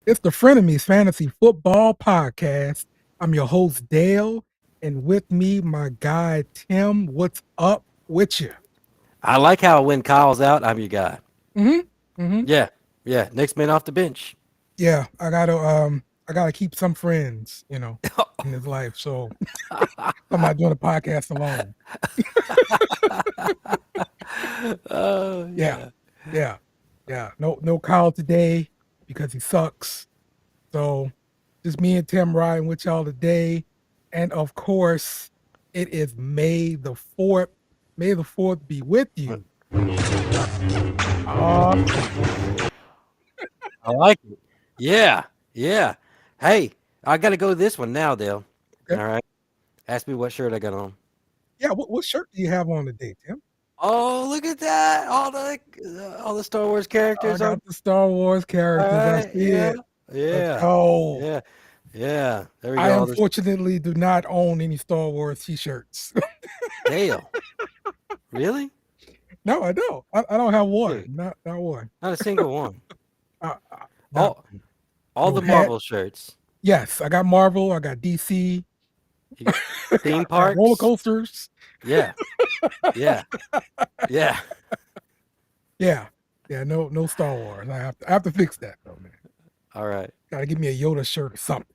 It's the Frenemies Fantasy Football Podcast. I'm your host, Dale, and with me, my guy, Tim. What's up with you? I like how when Kyle's out, I'm your guy. Mm-hmm. Mm-hmm. Yeah, yeah. Next man off the bench. Yeah, I gotta keep some friends, in his life. So I'm not doing a podcast alone. Oh Yeah, yeah. yeah, yeah. No Kyle today because he sucks. So just me and Tim riding with y'all today. And of course, it is May the 4th. May the 4th be with you. Oh, I like it. Yeah, yeah. Hey, I got to go this one now, Dale. okay. All right. Ask me what shirt I got on. Yeah, what shirt do you have on today, Tim? Oh, look at that! All the Star Wars I characters on. got the Star Wars All characters. I right. see Yeah, it. Let's yeah, go. yeah, yeah. There we I go. All this unfortunately do not own any Star Wars t-shirts. Dale. Really, No, I don't. I don't have one. dude? Not one. Not a single one. Not All all no the hat. Marvel shirts. Yes, I got Marvel. I got DC. You got I theme got roller parks. coasters. Yeah, yeah, yeah. Yeah. Yeah, no Star Wars. I have to fix that though, man. All right. Gotta give me a Yoda shirt or something.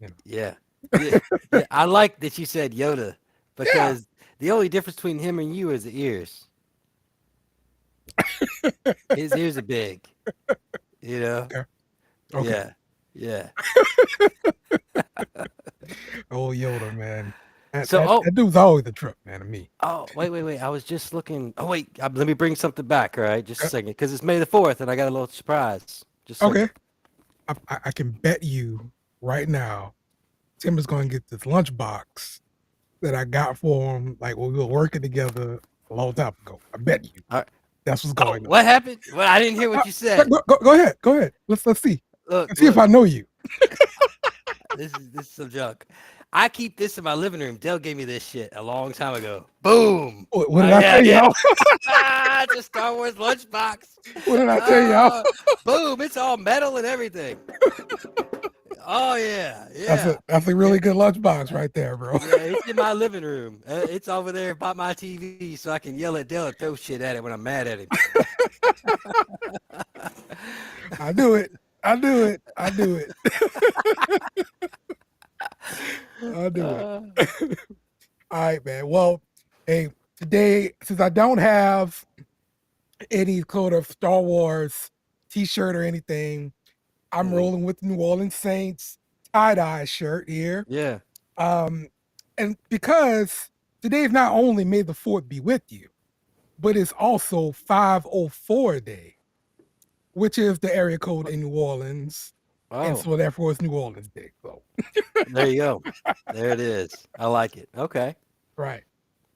You Yeah. Yeah. Yeah. I like that you said Yoda Yeah. because the only difference between him and you is the ears. His ears are big, you know? Okay. Okay. Yeah. Yeah. Oh Yoda, man. That, So, that that dude's always a trip, man, to me. wait. I was just looking. Oh, wait. Let me bring something back. All right. Just a Okay. second. Because it's May the 4th and I got a little surprise. Just a Okay. second. I can bet you right now, Tim is gonna get this lunchbox that I got for him, like when we were working together a long time ago. I bet you All right. that's what's Oh, going on. what happened? Well, I didn't hear what you said. Go ahead. Go ahead. Let's see. Look, Let's see if look. I know you. This is some junk. I keep this in my living room. Dell gave me this shit a long time ago. Boom. What did I Yeah, tell yeah. y'all? It's a Star Wars lunchbox. What did I tell y'all? Boom. It's all metal and everything. Oh yeah, yeah. That's a really good lunchbox right there, bro. Yeah, it's in my living room. It's over there by my TV, so I can yell at Dell and throw shit at it when I'm mad at him. I do it. I do it. I do it. I do it. Uh, All right, man. Well, hey, today, since I don't have any sort of Star Wars t-shirt or anything, I'm mm, rolling with the New Orleans Saints tie-dye shirt here. yeah. Um, and because today's not only May the 4th be with you, but it's also 504 Day, which is the area code in New Orleans. And Oh, so therefore it's New Orleans Day. So there you go. There it is. I like it. Okay. right.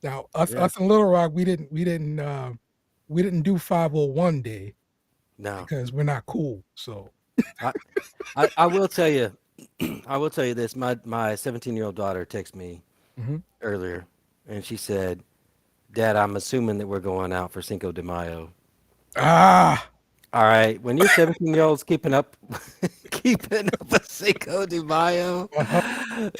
Now us Yeah. us in Little Rock, we didn't do 501 Day No. because we're not cool. So I, I will tell you, I will tell you this. My 17-year-old daughter texted me mhm. earlier, and she said, "Dad, I'm assuming that we're going out for Cinco de Mayo." Ah, All right, when your 17-year-old's keeping up, keeping up a Cinco de Mayo, uh-huh.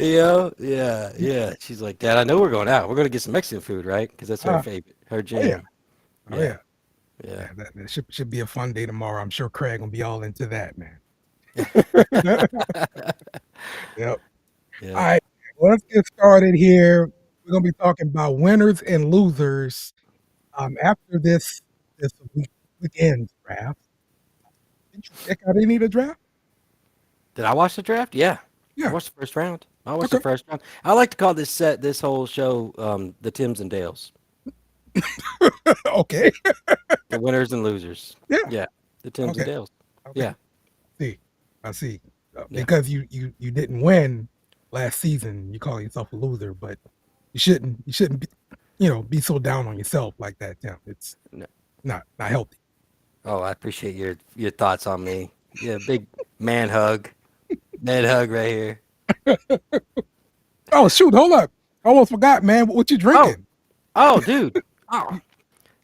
yeah, yeah. She's like, "Dad, I know we're going out. We're going to get some Mexican food, right? Because that's her Ah, favorite, her oh yeah. jam." Oh Yeah, yeah. yeah. Yeah, that should be a fun day tomorrow. I'm sure Craig will be all into that, man. Yep. All Yeah. right. Well, let's get started here. We're gonna be talking about winners and losers after this weekend's draft. Did you check out any of the draft? Did I watch the draft? Yeah. I Yeah. watched the first round. I watched the Okay. first round. I like to call this whole show, the Tims and Dales, Okay. the winners and losers. Yeah. Yeah, the Tims and Okay. Dales. Okay. Yeah, See, I see. yeah. Because you didn't win last season, you call yourself a loser, but you shouldn't be, be so down on yourself like that, Tim. It's No. not healthy. Oh, I appreciate your thoughts on me. Yeah, big man hug, right here. Oh shoot, hold up. I almost forgot, man. What you Oh, drinking? dude. Oh,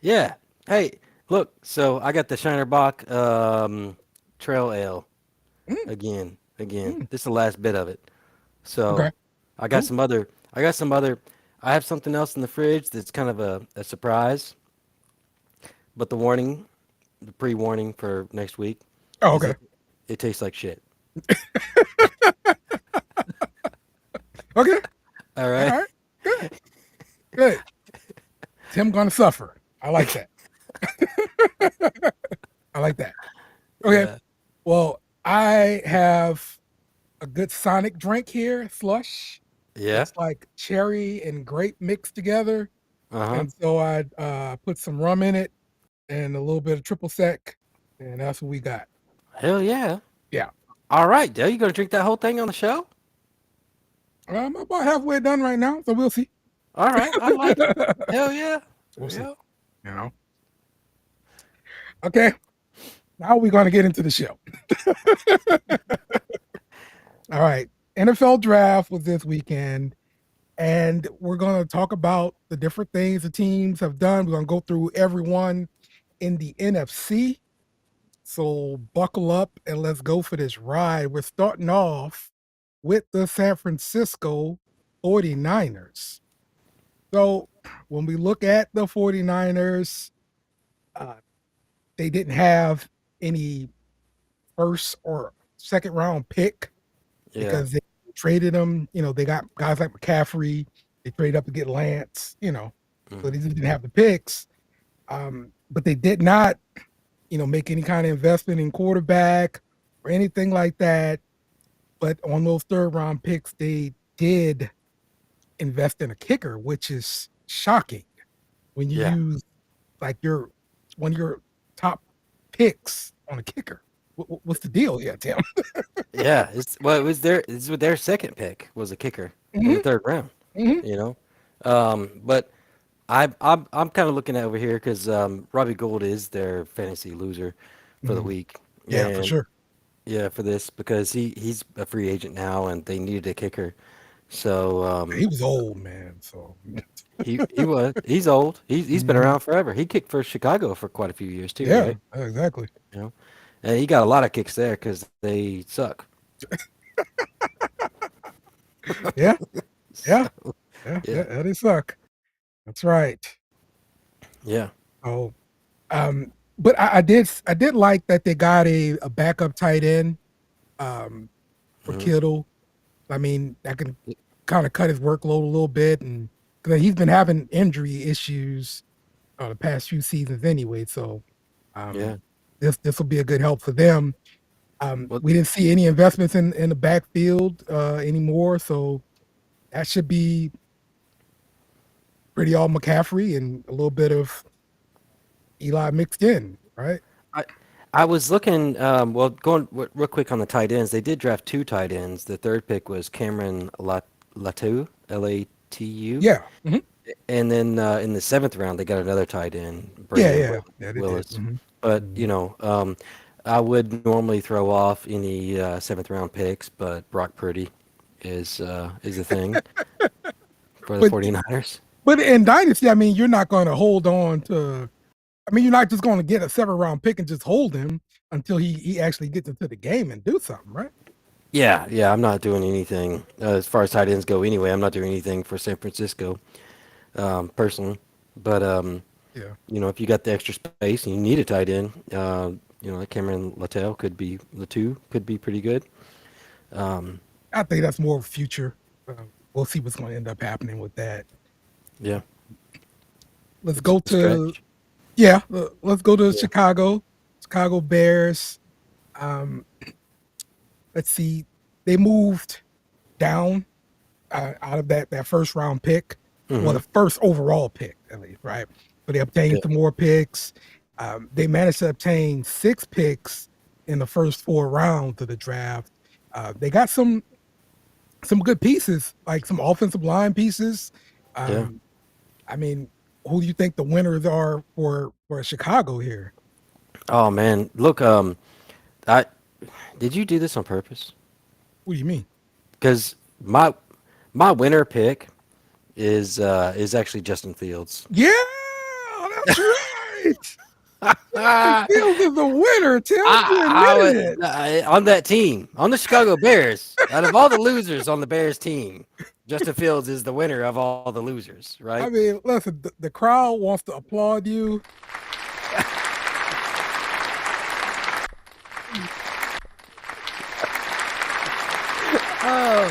yeah. Hey, look. So I got the Shiner Bock Trail Ale. Mm, Again. mm. This is the last bit of it. Okay, So I got cool. some other. I got some other. I have something else in the fridge that's kind of a surprise. But the pre-warning for next week, Oh, is okay. it tastes like shit. Okay. All All right. right. Good. Good. Tim gonna suffer. I like that. I like that. Okay. Yeah. Well, I have a good Sonic drink here, slush. Yeah. It's like cherry and grape mixed together. Uh huh. And so I put some rum in it and a little bit of triple sec, and that's what we got. Hell yeah. Yeah. All right, Dale. You gonna drink that whole thing on the show? I'm about halfway done right now, so we'll see. All right. I like it. Hell yeah. We'll see. Yeah. You know. Okay. Now we're gonna get into the show. All right. NFL draft was this weekend, and we're gonna talk about the different things the teams have done. We're gonna go through everyone in the NFC. So buckle up and let's go for this ride. We're starting off with the San Francisco 49ers. So when we look at the 49ers, uh, they didn't have any first or second round pick Yeah. because they traded them. You know, they got guys like McCaffrey. They traded up to get Lance, so they Hmm. just didn't have the picks. But they did not, make any kind of investment in quarterback or anything like that. But on those third round picks, they did invest in a kicker, which is shocking when you Yeah. use like one of your top picks on a kicker. What's the deal here, Tim? Yeah. It was their second pick was a kicker in the Hmm. third round. Hmm. You know. But I'm kind of looking at over here because Robbie Gould is their fantasy loser for the Hmm. week, Yeah, for and sure. yeah, for this because he's a free agent now, and they needed a kicker. So He was old, man. So he's old. He's been mhm. around forever. He kicked for Chicago for quite a few years too, Yeah, right? exactly. You know, and he got a lot of kicks there because they suck. Yeah, So yeah, yeah, yeah, yeah. They suck. That's right. yeah, Oh, but I did like that they got a backup tight end um for hmm Kittle. I mean, that can kind of cut his workload a little bit, and because he's been having injury issues the past few seasons anyway. So yeah. um, this will be a good help for them. Well, We didn't see any investments in the backfield anymore, so that should be pretty all McCaffrey and a little bit of Eli mixed in, right? I I was looking. Well, going real quick on the tight ends, they did draft two tight ends. The third pick was Cameron Latu, Latu. Yeah, mhm. And then in the seventh round, they got another tight end, Yeah, Brandon yeah, yeah. They did. Willis. But I would normally throw off any seventh round picks, but Brock Purdy is a thing for the But 49ers. but in Dynasty, I mean, you're not going to hold on to. I mean, you're not just going to get a 7th round pick and just hold him until he actually gets into the game and do something, right? Yeah. I'm not doing anything as far as tight ends go. Anyway, I'm not doing anything for San Francisco personally. But Yeah, if you got the extra space and you need a tight end, like Cameron Latu could be pretty good. Um, I think that's more future. We'll see what's going to end up happening with that. yeah, Let's it's go a to stretch. yeah. Let's go to Yeah, Chicago Bears. Um, let's see. They moved down out of that 1st round pick, well, hmm the first overall pick at least, right? So they yeah, obtained some more picks. They managed to obtain 6 picks in the first 4 rounds of the draft. They got some good pieces, like some offensive line pieces. yeah. Um, I mean, who do you think the winners are for Chicago here? Oh man, look, I did you do this on purpose? What do you mean? Because my winner pick is actually Justin Fields. Yeah, that's right. Justin I, Fields is the winner, Tim. You admitted it. on that team, on the Chicago Bears, out of all the losers on the Bears team, Justin Fields is the winner of all the losers, right? I mean, listen, the crowd wants to applaud you. Oh,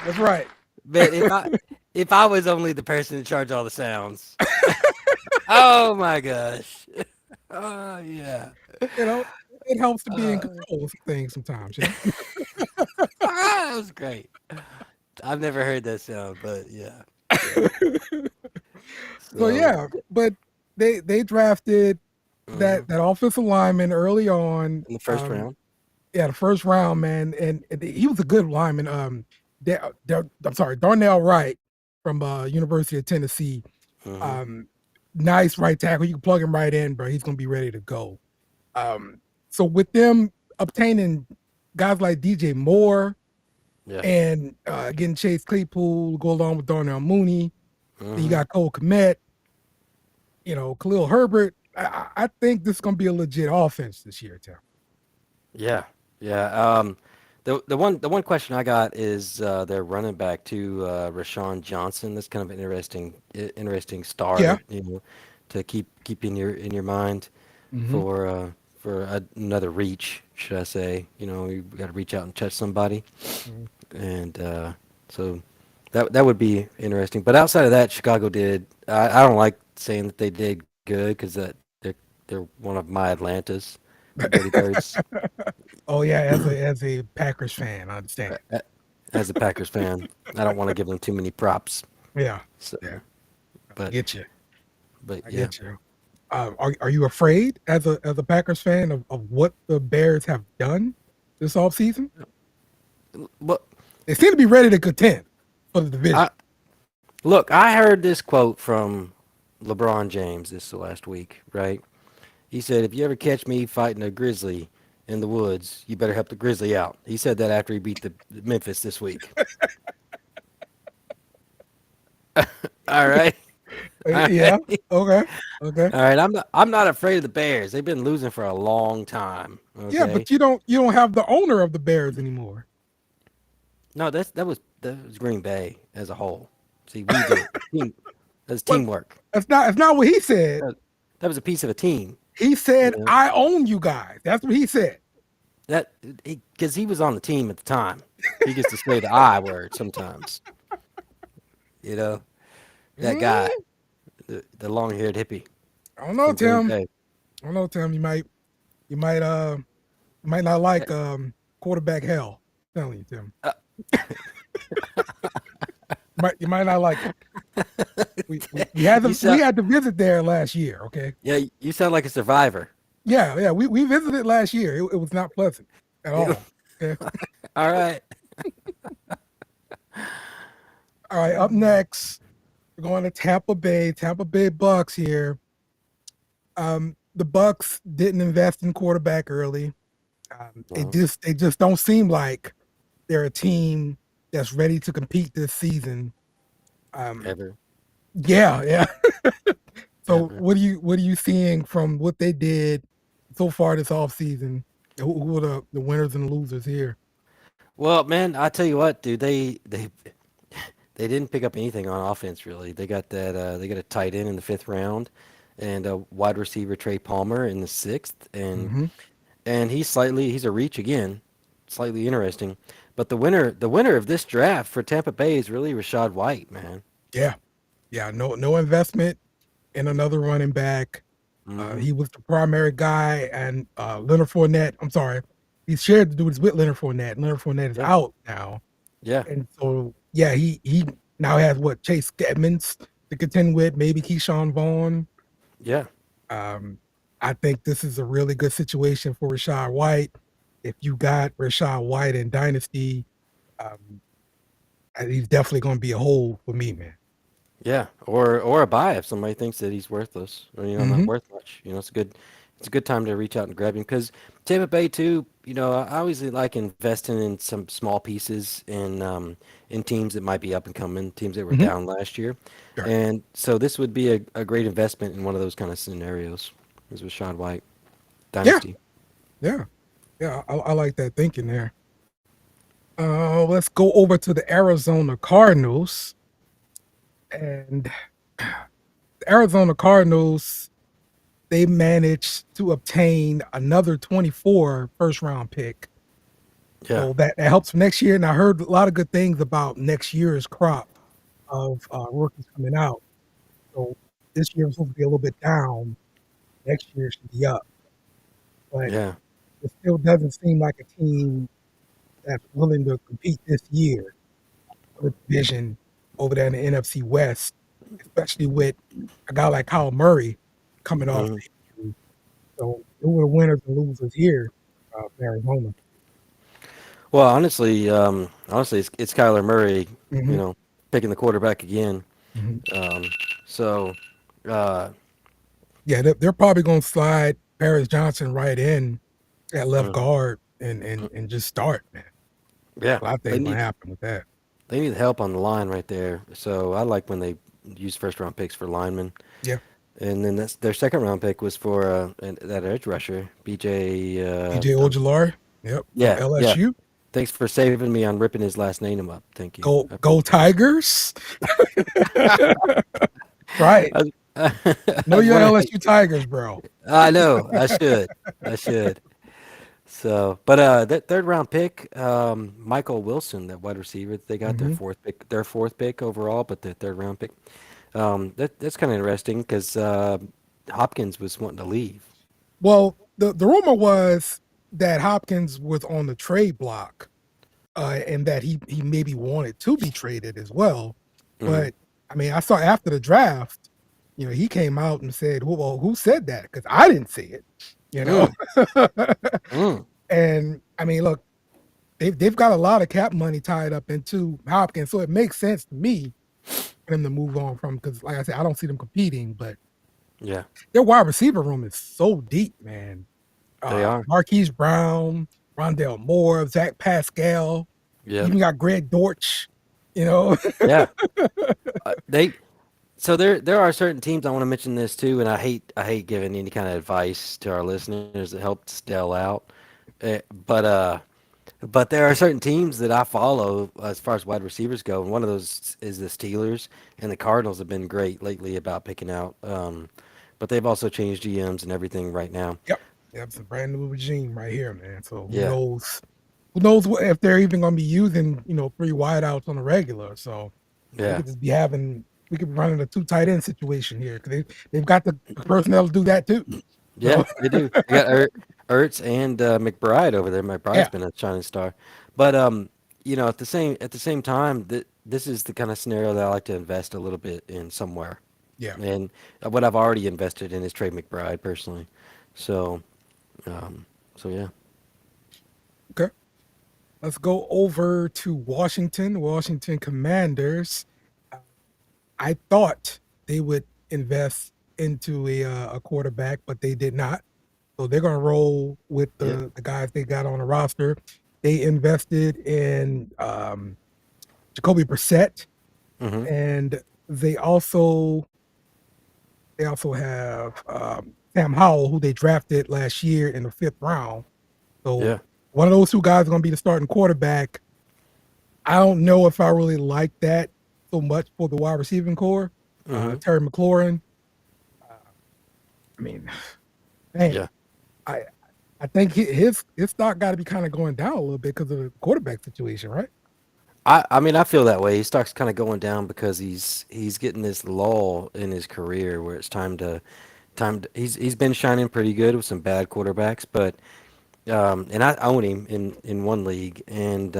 That's right. man, if I was only the person in charge of all the sounds, oh my gosh, oh yeah, You know, it helps to be in uh, control of things sometimes. that was great. I've never heard that sound, but yeah, yeah. So So yeah, but they drafted mhm. that offensive lineman early on. In the first round. Yeah, the first round, man, and he was a good lineman. I'm sorry, Darnell Wright from University of Tennessee. Hmm. Um, nice right tackle. You can plug him right in, bro. He's gonna be ready to go. Um, so with them obtaining guys like DJ Moore Yeah. and getting Chase Claypool, go along with Darnell Mooney. Then you Hmm. got Cole Kmet, Khalil Herbert. I think this is gonna be a legit offense this year, Tim. Yeah. Yeah. The one question I got is their running back to Rashawn Johnson. That's kind of an interesting Yeah. star, to keep in your mind Hmm. for another reach, should I say? You got to reach out and touch somebody, and so that would be interesting. But outside of that, Chicago did. I don't like saying that they did good because they're one of my Atlantas, the Dirty Birds. Oh yeah, as a Packers fan, I understand. A- As a Packers fan, I don't want to give them too many props. Yeah, So, yeah, I but get you. but I yeah. get you. Are you afraid as a Packers fan of what the Bears have done this offseason? But They seem to be ready to contend for the I division. look, I heard this quote from LeBron James this last week, right? He said, "If you ever catch me fighting a grizzly in the woods, you better help the grizzly out." He said that after he beat the Memphis this week. All right, all Yeah. right, Okay. Okay. all right. I'm not afraid of the Bears. They've been losing for a long time. Yeah, Okay. but you don't have the owner of the Bears anymore. No, that was Green Bay as a whole. See, we did it. That's But teamwork. that's not what he said. That, that was a piece of a team. He You said, know "I own you guys." That's what he said. that because he was on the team at the time. He gets to say the I word sometimes. You know that guy, Mm, the long-haired hippie I don't know, from Green Tim. Bay. I don't know, Tim. You might not like quarterback hell. I'm telling you, Tim. Uh, You might not like it. We you sound had to visit there last year. Okay. yeah, you sound like a survivor. Yeah, yeah. We visited last year. It was not pleasant at You- all. Okay. All right. All right. Up next, we're going to Tampa Bay. Tampa Bay Bucks here. The Bucks didn't invest in quarterback early. They No, just don't seem like they're a team that's ready to compete this season. Um, ever, yeah, yeah. So ever. what are you seeing from what they did so far this offseason? Who are the winners and losers here? Well, man, I tell you what, dude, they didn't pick up anything on offense really. They got a tight end in the fifth round, and a wide receiver Trey Palmer in the sixth, and Hmm. he's a reach again, slightly interesting. But the winner of this draft for Tampa Bay is really Rashad White, man. Yeah, yeah. No investment in another running back. Hmm. He was the primary guy, and Leonard Fournette. I'm sorry, he shared the duties with Leonard Fournette. Leonard Fournette is Yeah, out now, yeah, and so yeah, he now has what Chase Edmonds to contend with, maybe Keyshawn Vaughn. yeah, Um, I think this is a really good situation for Rashad White. If you got Rashad White in Dynasty, um, he's definitely going to be a hold for me, man. yeah. Or a buy if somebody thinks that he's worthless or not Hmm. worth much. It's a it's a good time to reach out and grab him because Tampa Bay too. I always like investing in some small pieces in teams that might be up and coming, teams that were Hmm. down last year, Right. and so this would be a great investment in one of those kind of scenarios. As with Sean White Yeah. Dynasty. Yeah. Yeah. I like that thinking there. Let's go over to the Arizona Cardinals. And the Arizona Cardinals, they managed to obtain another 24 first round pick. Yeah, So that helps for next year. And I heard a lot of good things about next year's crop of rookies coming out. So this year was supposed to be a little bit down. Next year should be up. But yeah, it still doesn't seem like a team that's willing to compete this year for the division over there in the NFC West, especially with a guy like Kyle Murray coming off hmm the injury. So who are the winners and losers here for Arizona? Well, honestly, it's Kyler Murray. Hmm. You know, picking the quarterback again. Hmm. Um, so, uh, Yeah, they're probably going to slide Paris Johnson right in at left mhm, guard and just start, man. yeah, Well, I think they is going need to happen with that. they need help on the line right there. So I like when they use first round picks for linemen, Yeah, and then their second round pick was for that edge rusher, BJ. DJ Ojulari, yep, from Yeah, yeah. LSU. Thanks for saving me on ripping his last name up. Thank you. Go I go appreciate it. Tigers! Right. I, Know I was your wondering. LSU Tigers, bro. I know. I should. I should. So, but that third round pick, Michael Wilson, that wide receiver, they got Hmm. their fourth pick overall, but the third round pick. That's kind of interesting because Hopkins was wanting to leave. Well, the rumor was that Hopkins was on the trade block, and that he maybe wanted to be traded as well. Hmm. But I mean, I saw after the draft, he came out and said, "Well, who said that? Because I didn't see it." You know, Mm, mm, and I mean, look, they've got a lot of cap money tied up into Hopkins, so it makes sense to me for them to move on from. Because, like I said, I don't see them competing, but yeah, their wide receiver room is so deep, man. they are. Marquise Brown, Rondell Moore, Zach Pascal, Yep. even got Greg Dortch, you know. Yeah. They So there are certain teams I want to mention this too, and I hate giving any kind of advice to our listeners that helps Dell out. Uh, but uh, but there are certain teams that I follow as far as wide receivers go, and one of those is the Steelers, and the Cardinals have been great lately about picking out. But they've also changed GMs and everything right now. Yep. Yep, it's a brand new regime right here, man. So who Yeah, knows? Who knows if they're even going to be using, three wideouts on a regular? So they yeah, could just be we could be running a two tight end situation here because they've got the personnel to do that too. yeah, So they do. They got Ertz and McBride over there. McBride's yeah, been a shining star, but at the same time, this is the kind of scenario that I like to invest a little bit in somewhere. yeah. And what I've already invested in is Trey McBride personally. So, um, so yeah, Okay. Let's go over to Washington. Washington Commanders. Uh, I thought they would invest into a quarterback, but they did not. So they're going to roll with yeah, the guys they got on the roster. They invested in Jacoby Brissett, hmm, and they also have Sam Howell, who they drafted last year in the fifth round. So yeah, one of those two guys is going to be the starting quarterback. I don't know if I really like that so much for the wide receiving core. hmm, Terry McLaurin. Uh, I mean, man, yeah. I I think his stock got to be kind of going down a little bit because of the quarterback situation, right? I mean, I feel that way. He starts kind of going down because he's getting this lull in his career where it's he's been shining pretty good with some bad quarterbacks, but and I own him in one league, and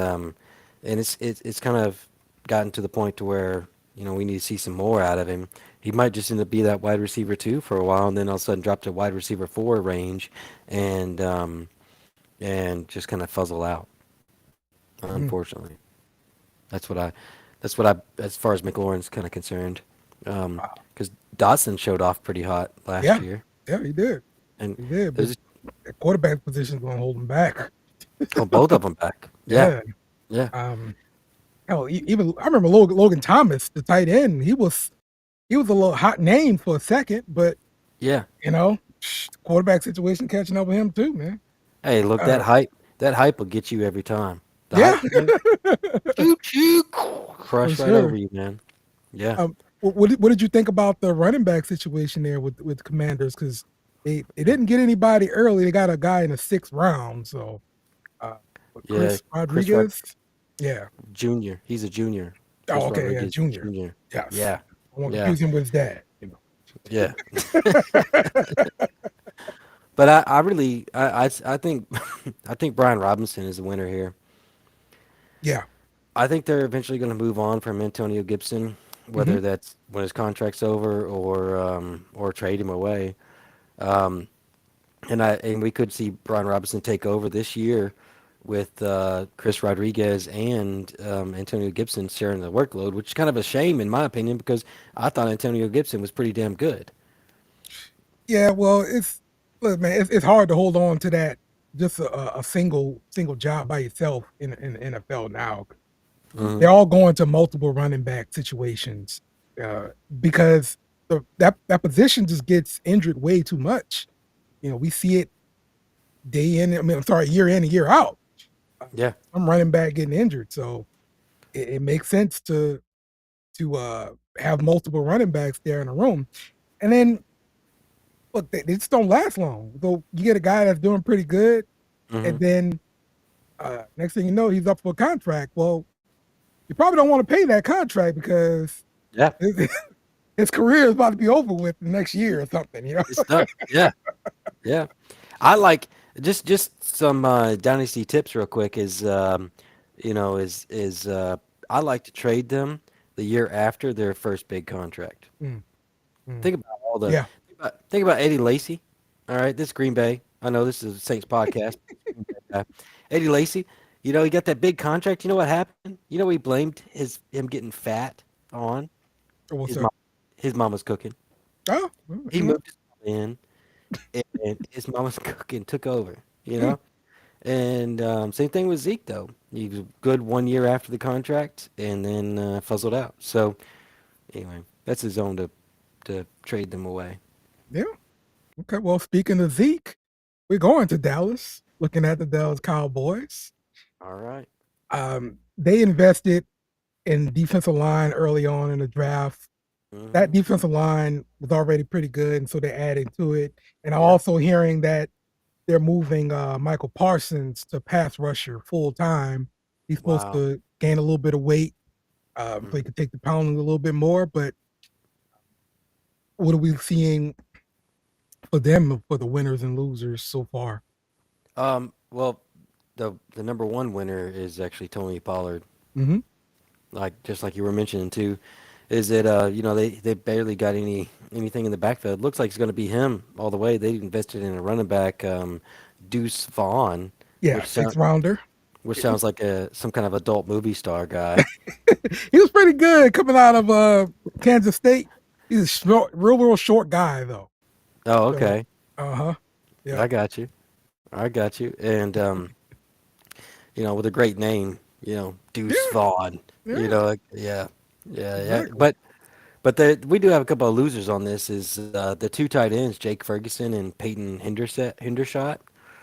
it's kind of gotten to the point to where we need to see some more out of him. He might just end up be that wide receiver two for a while, and then all of a sudden drop to wide receiver four range, and just kind of fuzzle out. Mhm. Unfortunately, that's what I as far as McLaurin's kind of concerned, Wow. because Dotson showed off pretty hot last Yeah, year. yeah, he did. And He did, but there's the quarterback position is going to hold him back. on both of them back. Yeah, Yeah. yeah, Um, hell, even I remember Logan Thomas, the tight end. He was a little hot name for a second, but yeah. quarterback situation catching up with him too, man. Hey, look, Uh, that hype will get you every time. The yeah, hype train, choo choo, for crush right over sure. you, man. Yeah, What did you think about the running back situation there with Commanders? Because they didn't get anybody early. They got a guy in the 6th round. So, but yeah. Chris Chris Rod Rodriguez, yeah. Jr. He's a junior. Oh, Chris okay, yeah, Rodriguez Junior. Jr. Yes, Yeah, I won't yeah, confuse him with his dad. yeah. But I really, I think, I think Brian Robinson is the winner here. Yeah. I think they're eventually going to move on from Antonio Gibson, Hmm. whether that's when his contract's over or trade him away. Um, and we could see Brian Robinson take over this year with Chris Rodriguez and Antonio Gibson sharing the workload, which is kind of a shame in my opinion because I thought Antonio Gibson was pretty damn good. Yeah. Well, look, man. It's hard to hold on to that just a single job by yourself in the NFL now. Hmm. They're all going to multiple running back situations uh, because that position just gets injured way too much. We see it day in. I mean, I'm sorry, year in and year out. Uh, Yeah. I'm running back getting injured, so it makes sense to have multiple running backs there in a room. And then look, they just don't last long. So you get a guy that's doing pretty good, Hmm. and then next thing you know, he's up for a contract. Well, you probably don't want to pay that contract because Yeah. his career is about to be over with next year or something. It's done. Yeah. Yeah. I like just some dynasty tips real quick is I like to trade them the year after their first big contract. Mm, mm. Think about all the Yeah. think about Eddie Lacy. All right, this is Green Bay. I know this is a Saints podcast. Green Bay guy. Eddie Lacy, he got that big contract. You know what happened? You know what he blamed him getting fat on? What's His up? mom his mama's cooking. Oh, He moved his mom in and his mama's cooking took over, you mm, know? And same thing with Zeke, though. He was good 1 year after the contract and then fuzzled out. So, anyway, that's his own to trade them away. yeah. Okay. Well, speaking of Zeke, we're going to Dallas. Looking at the Dallas Cowboys. All right. They invested in defensive line early on in the draft. That Mm-hmm. defensive line was already pretty good, and so they're adding to it. And I'm Yeah. also hearing that they're moving Michael Parsons to pass rusher full time. He's supposed Wow. to gain a little bit of weight, so Mm. he can take the pounding a little bit more. But what are we seeing for them for the winners and losers so far? Well, the number one winner is actually Tony Pollard. Hmm. Like just like you were mentioning too, is that they barely got anything in the backfield. Looks like it's going to be him all the way. They invested in a running back, Deuce Vaughn, Yeah, which six sound rounder. which sounds like some kind of adult movie star guy. He was pretty good coming out of Kansas State. He's a short, real short guy though. Oh, So, okay. uh-huh. Yeah. I got you. I got you. And with a great name, Deuce Yeah. Vaughn. Yeah. Yeah, yeah, yeah. Exactly. But we do have a couple of losers on this. Is the two tight ends, Jake Ferguson and Peyton Hendershot.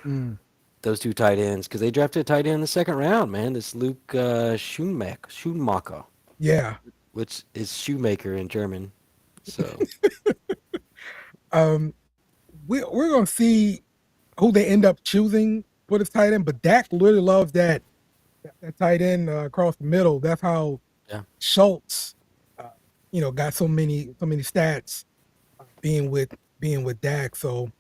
Mm. Those two tight ends, because they drafted a tight end in the second round, man. This Luke Schumacher, Yeah. which is shoemaker in German. So Um, we're gonna see who they end up choosing for this tight end, but Dak really loves that tight end across the middle. That's how yeah. Schultz, uh, got so many stats being with Dak. So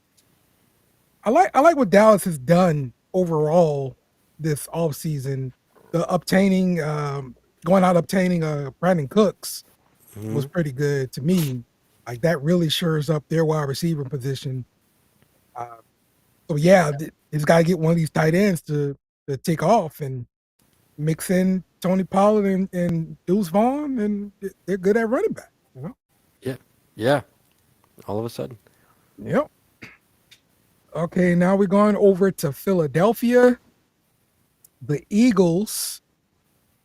I like what Dallas has done overall this offseason. The going out obtaining Brandon Cooks was Hmm. pretty good to me. Like that really shores up their wide receiver position. Uh, so yeah, he's got to get one of these tight ends to take off and mix in Tony Pollard and Deuce Vaughn, and they're good at running back. Yeah. Yeah. All of a sudden. Yep. Okay, now we're going over to Philadelphia. The Eagles.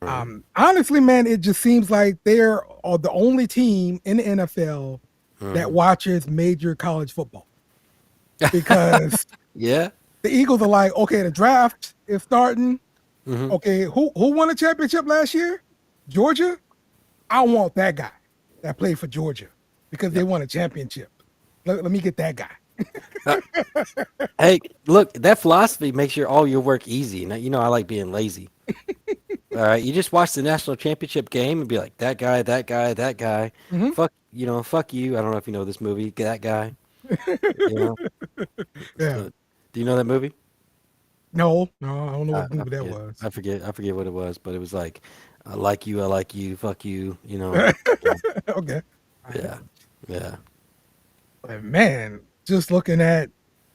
Mhm. Honestly, man, it just seems like they're the only team in the NFL that Mhm. watches major college football because Yeah. the Eagles are like, okay, the draft is starting. Hmm. Okay, who won a championship last year? Georgia. I want that guy that played for Georgia because they Yep. won a championship. Let me get that guy. Uh, hey, look, that philosophy makes all your work easy. Now, I like being lazy. All right, you just watch the national championship game and be like, that guy, that guy, that guy. Hmm. Fuck you. I don't know if you know this movie. That guy. You know. Yeah. So, do you know that movie? No, no, I don't know I, what I movie that forget. was. I forget. I forget what it was, but it was like, I like you. I like you. Fuck you. Yeah. Okay. All right. Yeah. Yeah. But man, just looking at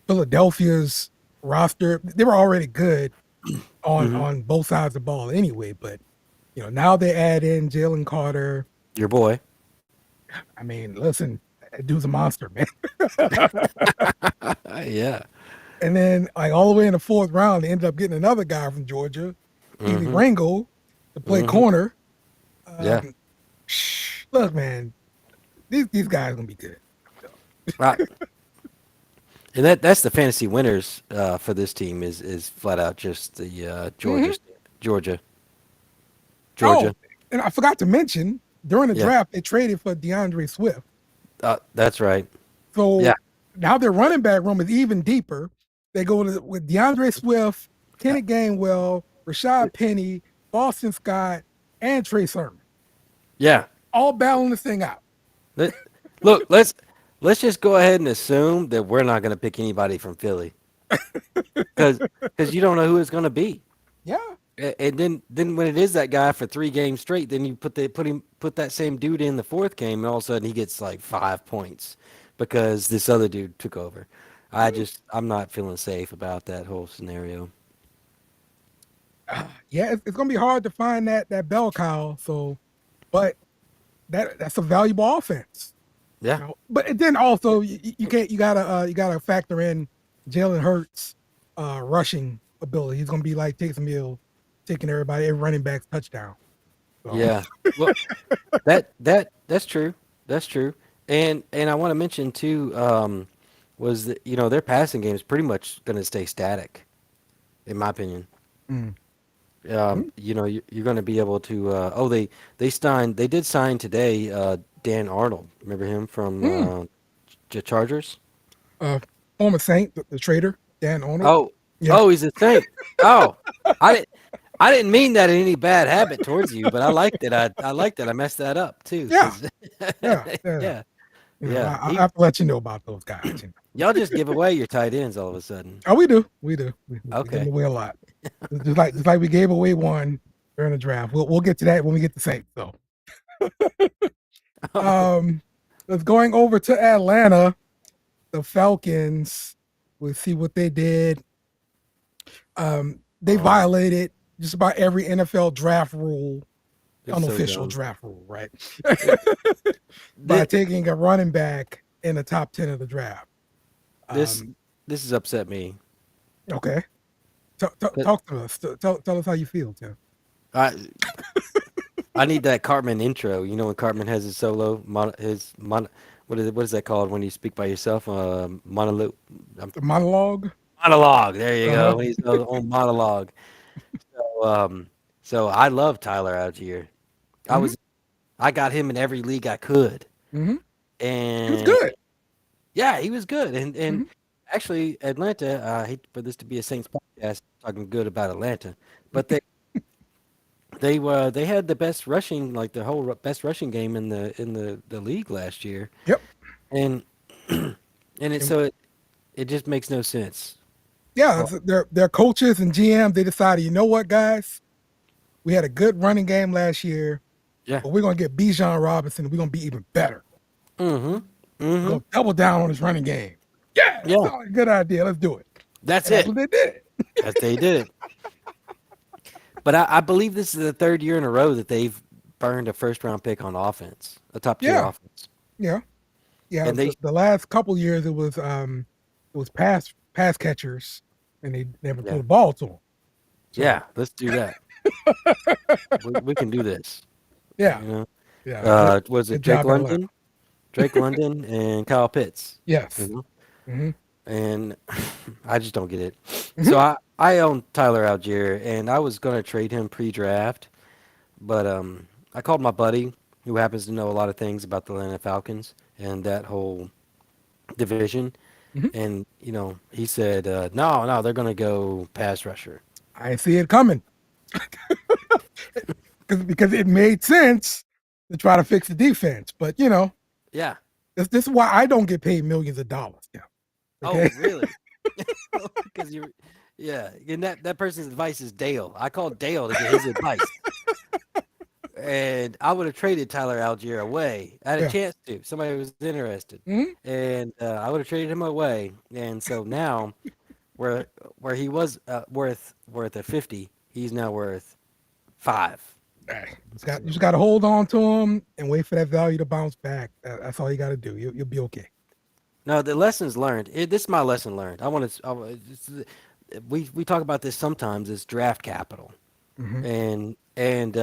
Philadelphia's roster, they were already good Hmm. on both sides of the ball anyway. But now they add in Jalen Carter. Your boy. I mean, listen, that dude's a monster, man. Yeah. And then like all the way in the fourth round, they ended up getting another guy from Georgia, Keely Hmm. Ringo, to play Hmm. corner. Yeah. Um, look, man, these guys are gonna be good. So, Right. And that's the fantasy winners for this team is flat out just the mhm. Georgia, Oh, Georgia. and I forgot to mention during the Yeah. draft they traded for DeAndre Swift. That's right. Yeah. So now their running back room is even deeper. They go with DeAndre Swift, Yeah. Kenny Gainwell, Rashad Penny, Boston Scott, and Trey Sermon, Yeah. all battling this thing out. Let, look, let's just go ahead and assume that we're not going to pick anybody from Philly because you don't know who it's going to be. Yeah. And then when it is that guy for 3 games straight, then you put that same dude in the fourth game, and all of a sudden he gets like 5 points because this other dude took over. Mhm. I'm not feeling safe about that whole scenario. Yeah, it's gonna be hard to find that bell cow. So, but that's a valuable offense. Yeah. But then also you can't you gotta factor in Jalen Hurts rushing ability. He's gonna be like Taysom Hill taking every running back's touchdown. So Yeah. Well, that's true. That's true. And I want to mention too, was that their passing game is pretty much going to stay static, in my opinion. mm, You're going to be able to. They did sign today. Dan Arnold, remember him from mm. Chargers? Uh former Saint, the trader, Dan Arnold. Oh, Yeah. oh, he's a Saint. Oh, I didn't. I didn't mean that in any bad habit towards you, but I like that. I like that. I messed that up too, Yeah. because Yeah. Yeah. yeah, yeah. I have to let you know about those guys. Y'all just give away your tight ends all of a sudden. Oh, we do. We do. We give them Okay. away a lot. Just like we gave away one during the draft. We'll get to that when we get to Saints. So Oh, um let's going over to Atlanta. The Falcons. We'll see what they did. They violated just about every NFL draft rule, it's so unofficial dumb. draft rule, right? It, By this taking a running back in the top 10 of the draft. this Um, this has upset me. okay. But Talk to us. Tell us how you feel, Tim. I I need that Cartman intro. You know when Cartman has his solo what is that called when you speak by yourself? The monologue. Monologue. There you Uh-huh. go. When he's on monologue. So so I love Tyler Algier. I Hmm. was I got him in every league I could. Hmm. He was And good. yeah, he was good. And Hmm. actually Atlanta, I hate for this to be a Saints podcast talking good about Atlanta, but they had the best rushing, like the whole best rushing game in the league last year. Yep. And and it And so it just makes no sense. yeah, Oh, their coaches and GMs, they decided, you know what, guys? We had a good running game last year, yeah. but we're gonna get Bijan Robinson. We're gonna be even better. Mhm. We're Mhm. gonna double down on this running game. Yeah, that Yeah. sounds like a good idea. Let's do it. That's And that's it. what they did. That's they did it. But I believe this is the third year in a row that they've burned a first round pick on offense, a top tier Yeah, offense. yeah, yeah. And they The last couple years, it was it was pass catchers, and they never threw Yeah. the ball to him. So Yeah. Let's do that. We can do this. yeah, You know. yeah, good Was it good Drake job, Atlanta. London? Drake London and Kyle Pitts. You Yes. know. Hmm. And I just don't get it. So Hmm. I own Tyler Algier, and I was gonna trade him pre-draft, but I called my buddy who happens to know a lot of things about the Atlanta Falcons and that whole division, Hmm. and he said, no, no, they're gonna go pass rusher. I see it coming because it made sense to try to fix the defense. But Yeah. this is why I don't get paid millions of dollars. Yeah. Oh, Okay. really? Because yeah, and that person's advice is Dale. I called Dale to get his advice. And I would have traded Tyler Algier away. I had a Yeah. chance to. Somebody was interested, Hmm. and I would have traded him away. And so now, where where he was worth a 50, he's now worth 5. Hey, you just So got to hold on to them and wait for that value to bounce back. That's all you got to do. You'll be okay. no, the lessons learned. This is my lesson learned. We talk about this sometimes as draft capital, Hmm. and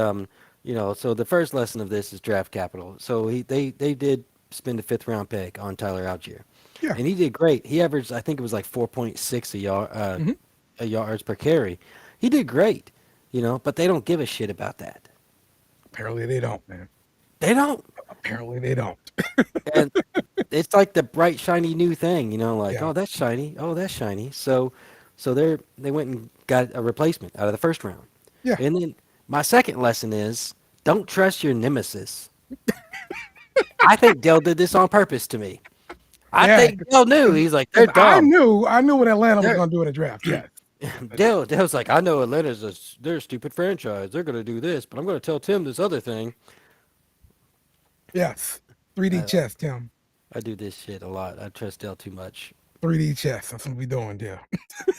so the first lesson of this is draft capital. So they did spend a fifth round pick on Tyler Algier, Yeah. and he did great. He averaged, I think it was like 4.6 Hmm. a yards per carry. He did great, but they don't give a shit about that. Apparently they don't, man. They don't, Apparently they don't. and it's like the bright shiny new thing, like, Yeah. oh, that's shiny, oh, that's shiny. So they went and got a replacement out of the first round. Yeah. And then my second lesson is don't trust your nemesis. I think Dell did this on purpose to me. I Yeah. think Dell knew. He's like, they're Because dumb. I knew what Atlanta was They're going to do in the draft. Yes. Dell's like, I know they're a stupid franchise. They're gonna do this, but I'm gonna tell Tim this other thing. Yes. 3D I, chess, Tim. I do this shit a lot. I trust Dell too much. 3D chess. That's what we doing, Dale.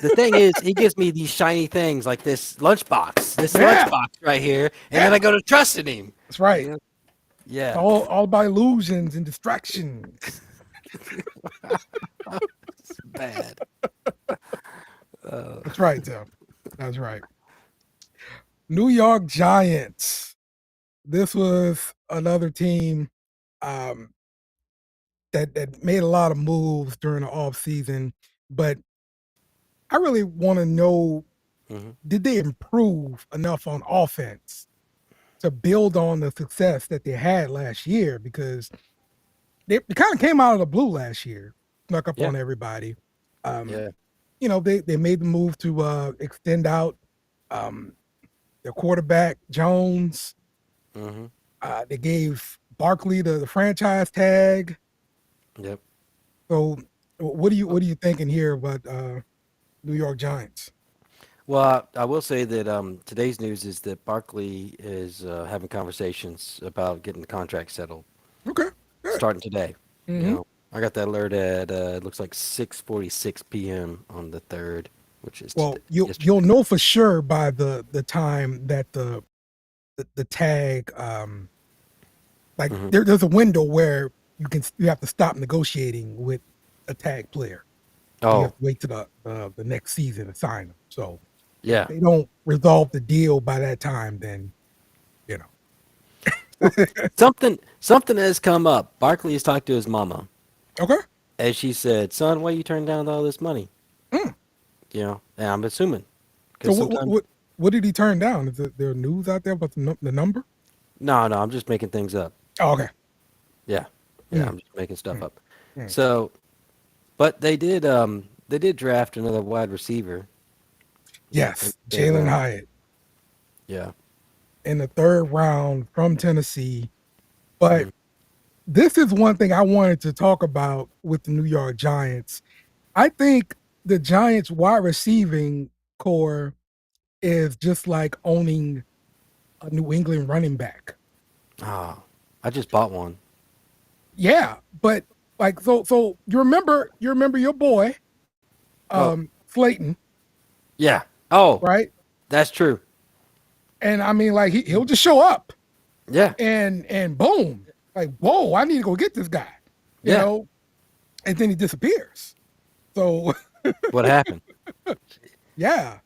The thing is, he gives me these shiny things like this Yeah. lunchbox right here, and then Yeah. I go to trusting him. That's right. You know? It's Yeah, all about illusions and distractions. it's bad. That's right, Tim. That's right. New York Giants. This was another team um, that made a lot of moves during the off season, but I really want to know, Hmm. did they improve enough on offense to build on the success that they had last year? Because they kind of came out of the blue last year, snuck up Yeah, on everybody. Um, yeah. they made the move to extend out um, their quarterback Jones. Hmm. They gave Barkley the franchise tag. Yep. So, what are you thinking here about New York Giants? Well, I will say that today's news is that Barkley is having conversations about getting the contract settled Okay, good. starting today. Hmm. I got that alert at it looks like 6:46 p.m. on the 3rd, which is Well, you'll yesterday. know for sure by the time that the tag like Hmm. there's a window where you have to stop negotiating with a tag player. You have Oh, to wait to the next season to sign them. So if yeah. they don't resolve the deal by that time, then you Well, know. something has come up. Barkley has talked to his mama, Okay. and she said, "Son, why you turn down all this money?" Mm. And I'm assuming So because sometimes what did he turn down? Is there news out there about the number? no, no, I'm just making things up. Oh, okay. Yeah, yeah, Mm, I'm just making stuff mm, up. mm. So, but they did draft another wide receiver in Yes, the third Jalen round. Hyatt Yeah. in the third round from Tennessee. But Mhm. this is one thing I wanted to talk about with the New York Giants. I think the Giants wide receiving core is just like owning a New England running back. Oh, I just bought one. Yeah, but like so you remember your boy Oh, Slayton, yeah. Oh, right? that's true. And I mean like he'll just show up Yeah, and boom, like whoa, I need to go get this guy, you yeah. know, and then he disappears. So What happened? yeah,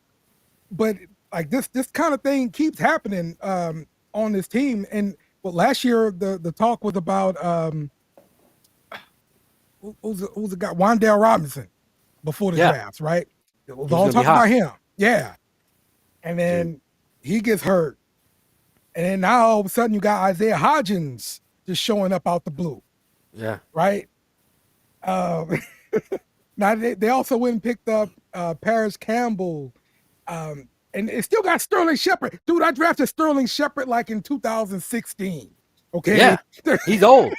but like this kind of thing keeps happening on this team. And well, last year the talk was about who's the guy, Wandale Robinson, before the Yeah, drafts, right? It was he was all going to be talk hot, about him. Yeah. And dude. then he gets hurt. And then now all of a sudden you got Isaiah Hodgins just showing up out the blue, Yeah. right? Um, now they also went and picked up Paris Campbell. And it still got Sterling Shepard. Dude, I drafted Sterling Shepard like in 2016. Okay. Yeah. He's old.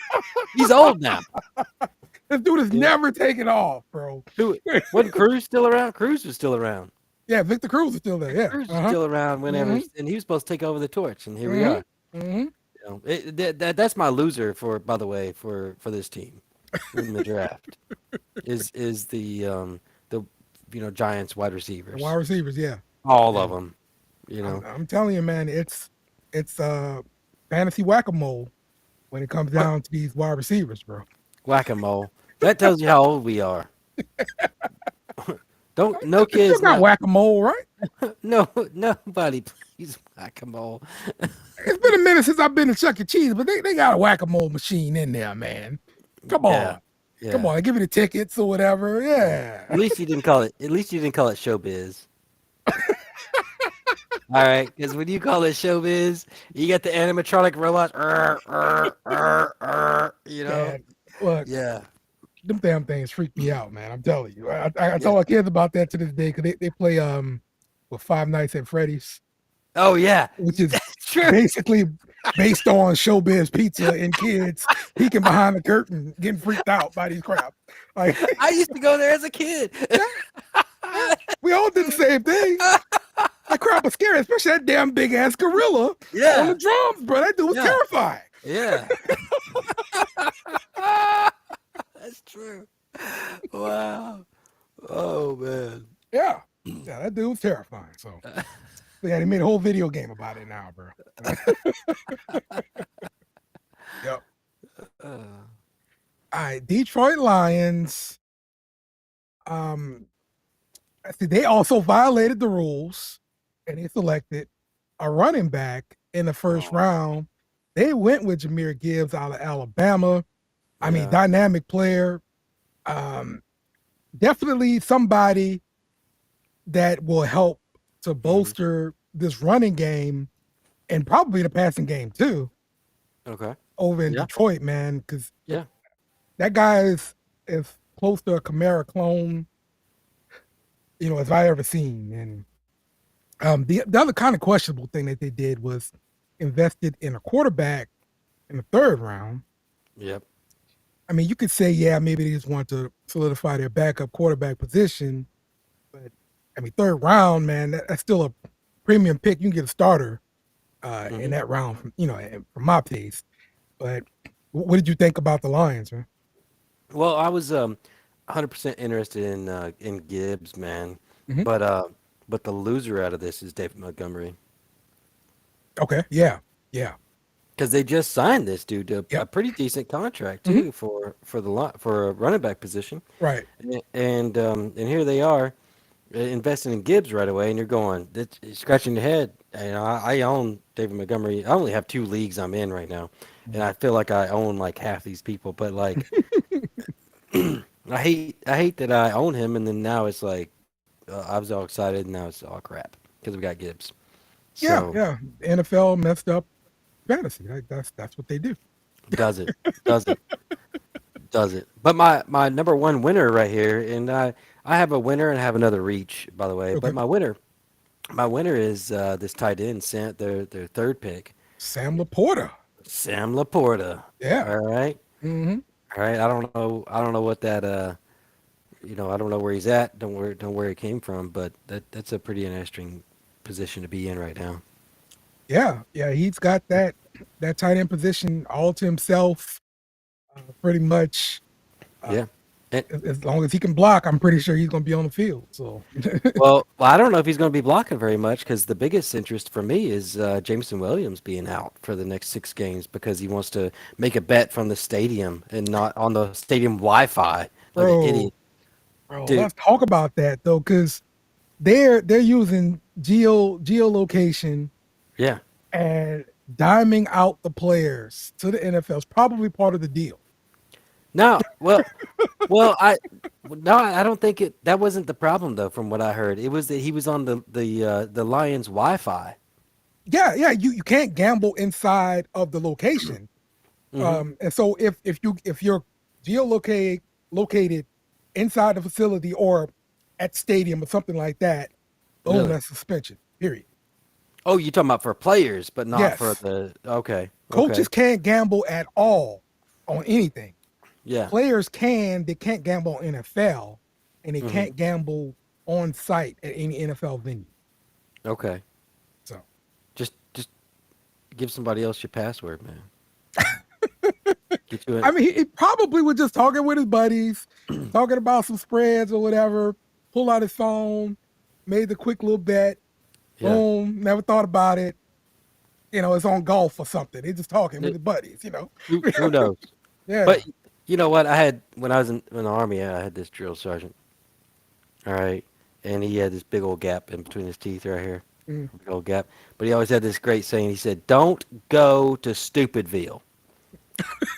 He's old now. This dude is Yeah. never taken off, bro. Who wasn't Cruz still around? Cruz was still around. Yeah, Victor Cruz is still there. Yeah. Cruz was Uh-huh. still around whenever, Mm-hmm. and he was supposed to take over the torch, and here we Mm-hmm. are. Mm-hmm. That's my loser for, by the way, for this team in the draft is the Giants wide The wide receivers, receivers, yeah. all Yeah. of them. I'm telling you, man, it's fantasy whack-a-mole when it comes What down to these wide receivers, bro. whack-a-mole. That tells you how old we are. Don't no It's still kids got now. whack-a-mole, right? No, nobody please whack-a-mole. It's been a minute since I've been to Chuck E. Cheese, but they got a whack-a-mole machine in there, man. Come on. Yeah, Come yeah. on, give me the tickets or whatever. Yeah. At least you didn't call it. At least you didn't call it showbiz. All right, because when you call it showbiz, you got the animatronic robots. Man, look, Yeah. them damn things freak me out, man. I'm telling you. I tell my kids about that to this day because they play with Five Nights at Freddy's, Oh yeah. which is That's true. basically based on Showbiz Pizza and kids peeking behind the curtain, getting freaked out by these crap. Like I used to go there as a kid. we all did the same thing. That crap was scary, especially that damn big ass gorilla on Yeah. the drums, bro. That dude was Yeah. terrifying. Yeah. That's true. Wow. Oh man. Yeah. Yeah, that dude was terrifying. So yeah, they made a whole video game about it now, bro. Yep. Uh, All right, Detroit Lions. I see they also violated the rules and they selected a running back in the first Oh. round. They went with Jahmyr Gibbs out of Alabama. I mean, yeah. dynamic player. Definitely somebody that will help to bolster this running game and probably the passing game too Okay. over in Yeah. Detroit, man. Because Yeah. that guy is as close to a Kamara clone, as I ever seen. And the other kind of questionable thing that they did was invested in a quarterback in the third round. Yep. I mean, you could say, yeah, maybe they just want to solidify their backup quarterback position, but I mean, third round, man, that's still a premium pick. You can get a starter in that round, from my taste. But what did you think about the Lions, man? Well, I was 100% interested in Gibbs, man. Mhm. But the loser out of this is David Montgomery Okay, yeah, because they just signed this dude to a Yep. pretty decent contract Mhm. too for a running back position, right. and here they are investing in Gibbs right away, and you're scratching your head. I own David Montgomery. I only have 2 leagues I'm in right now, and I feel like I own like half these people, but like I hate that I own him, and then now it's like I was all excited, and now it's all crap because we got Gibbs. Yeah, So yeah. The NFL messed up fantasy. That's what they do. does it, does it, does it? But my number one winner right here, and I have a winner and I have another reach, by the way. Okay. But my winner is this tight end, their third pick, Sam Laporta. Sam Laporta. Yeah. All right, Mm-hmm. all right. I don't know what that I don't know where he's at. Don't where he came from, but that's a pretty interesting position to be in right now. Yeah, yeah. He's got that tight end position all to himself, pretty much. Yeah. And, As long as he can block, I'm pretty sure he's going to be on the field. So, well, I don't know if he's going to be blocking very much because the biggest interest for me is Jameson Williams being out for the next 6 games because he wants to make a bet from the stadium and not on the stadium Wi-Fi like an bro, idiot. Bro, Dude, let's talk about that though, because they're using geolocation yeah. and diming out the players to the NFL is probably part of the deal. No, well, no, I don't think that wasn't the problem though. From what I heard, it was that he was on the Lions Wi-Fi. Yeah, yeah, you can't gamble inside of the location. Hmm. And so if you're geolocated located inside the facility or at stadium or something like that, boom, Really? that's suspension. Period. Oh, you're talking about for players, but not for Yes. the. Okay, Coaches okay, can't gamble at all on anything. yeah, Players they can't gamble on NFL and they hmm, can't gamble on site at any NFL venue. okay. So Just give somebody else your password, man. Get you a I mean he probably was just talking with his buddies, talking about some spreads or whatever, pull out his phone, made the quick little bet, yeah. boom, never thought about it. It's on golf or something. They're just talking with It, his buddies. who knows? Yeah. But you know what? I had when I was in the army, I had this drill sergeant. All right, and he had this big old gap in between his teeth right here, Mm. big old gap. But he always had this great saying. He said, "Don't go to Stupidville.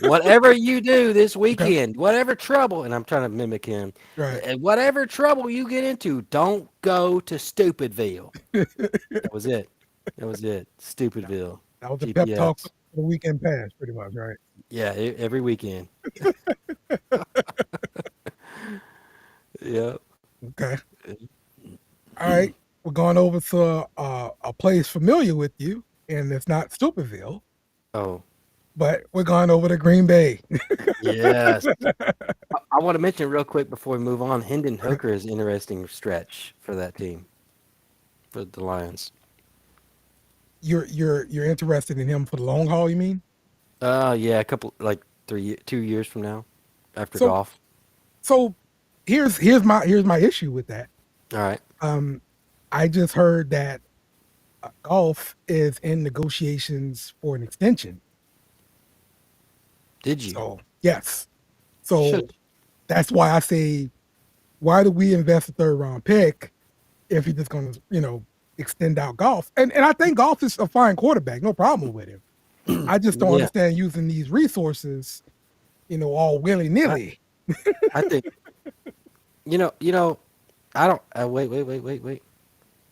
Whatever you do this Okay. weekend, whatever trouble," and I'm trying to mimic him. Right. Whatever trouble you get into, don't go to Stupidville. That was it. That was it. Stupidville. That was the pep talk for GPS. the weekend pass, pretty much, right? Yeah, every weekend. Yeah. Okay. All right. We're going over to a place familiar with you, and it's not Stupidville, Oh, but we're going over to Green Bay. yes. I want to mention real quick before we move on. Hendon Hooker is an interesting stretch for that team, for the Lions. You're interested in him for the long haul, you mean? Yeah, a couple like 2 years from now, after So golf. so here's my issue with that. All right. Um, I just heard that golf is in negotiations for an extension. Did you? So yes, so Should. that's why I say, why do we invest a third round pick if you're just going to extend out golf? And I think golf is a fine quarterback, no problem with him. I just don't Yeah, understand using these resources, all willy I, nilly. I think you know. I don't. Wait.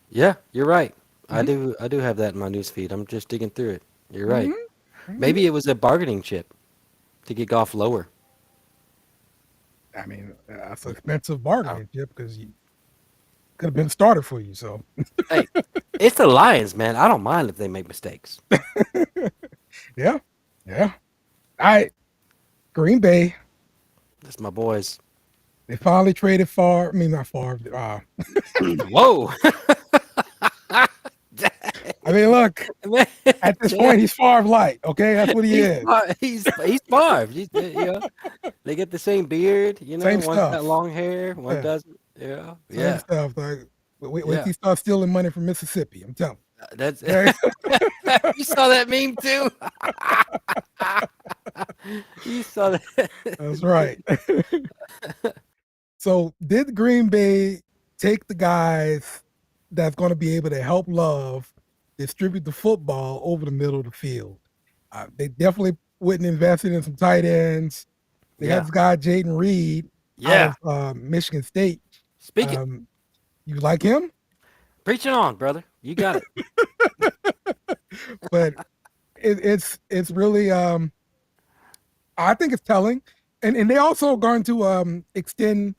Yeah, you're right. I Hmm. do. I do have that in my news feed. I'm just digging through it. You're right. Hmm. Hmm. Maybe it was a bargaining chip to get golf lower. I mean, that's an But expensive I bargaining chip because you could have been a starter for you. So Hey, it's the Lions, man. I don't mind if they make mistakes. yeah, yeah. I Green Bay, That's my boys. they finally traded far. I mean, not far. Whoa. I mean, look, Man, at this damn, point, he's far of light. Okay, that's what he is. he's Favre. They get the same beard. Same One's got stuff. long hair, one Yeah, doesn't. Yeah, same yeah, stuff. Like, wait till yeah. he starts stealing money from Mississippi. I'm telling That's you. Okay? you saw that meme too. You saw that. That's right. So, did Green Bay take the guys that's going to be able to help Love distribute the football over the middle of the field? They definitely wouldn't invest in some tight ends. They had Yeah, this guy Jaden Reed out yeah. of Michigan State. Speak it. Um, you like him, Preach it on, brother. You got it. but it's really I think it's telling, and they also going to extend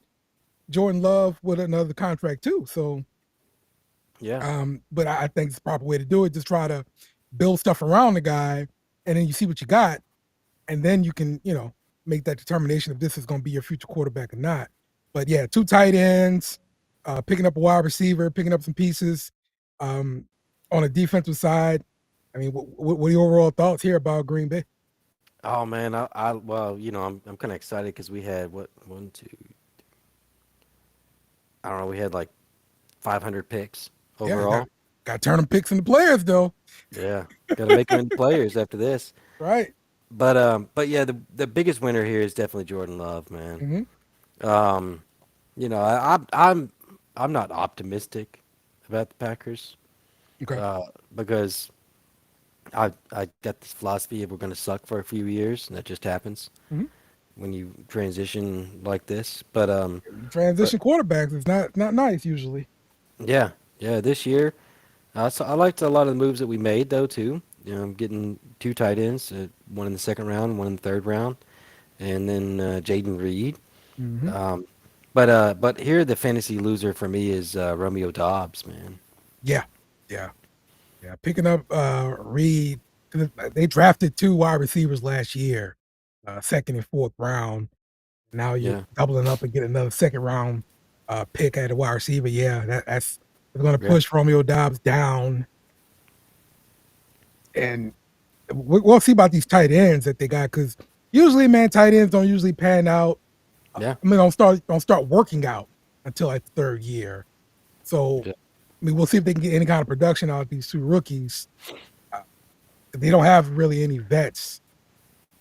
Jordan Love with another contract too. So, Yeah. but I think it's the proper way to do it. Just try to build stuff around the guy, and then you see what you got, and then you can make that determination if this is going to be your future quarterback or not. But yeah, two tight ends, picking up a wide receiver, picking up some pieces um, on a defensive side. I mean, what are your overall thoughts here about Green Bay? Oh man, well, I'm kind of excited because we had what one, two, I don't know, we had like 500 picks Yeah, got overall. got to turn them picks into players though, Yeah, got to make them into players after this. right? But yeah, the biggest winner here is definitely Jordan Love, man. Hmm. Um, I'm not optimistic about the Packers Okay. because I got this philosophy of we're going to suck for a few years, and that just happens Hmm. when you transition like this. But Transition quarterbacks is not nice usually. yeah, yeah, this year, so I liked a lot of the moves that we made though too. Getting two tight ends, one in the second round, one in the third round, and then Jaden Reed. Hmm. Um, but here the fantasy loser for me is Romeo Dobbs, man. Yeah, yeah, yeah. Picking up Reed. They drafted two wide receivers last year, second and fourth round. Now you're Yeah, doubling up and getting another second round pick at a wide receiver. Yeah, that's going to yeah, push Romeo Dobbs down, and we'll see about these tight ends that they got because usually, man, tight ends don't usually pan out. yeah, I mean, don't start working out until like the third year. So, yeah, I mean, we'll see if they can get any kind of production out of these two rookies. Uh, they don't have really any vets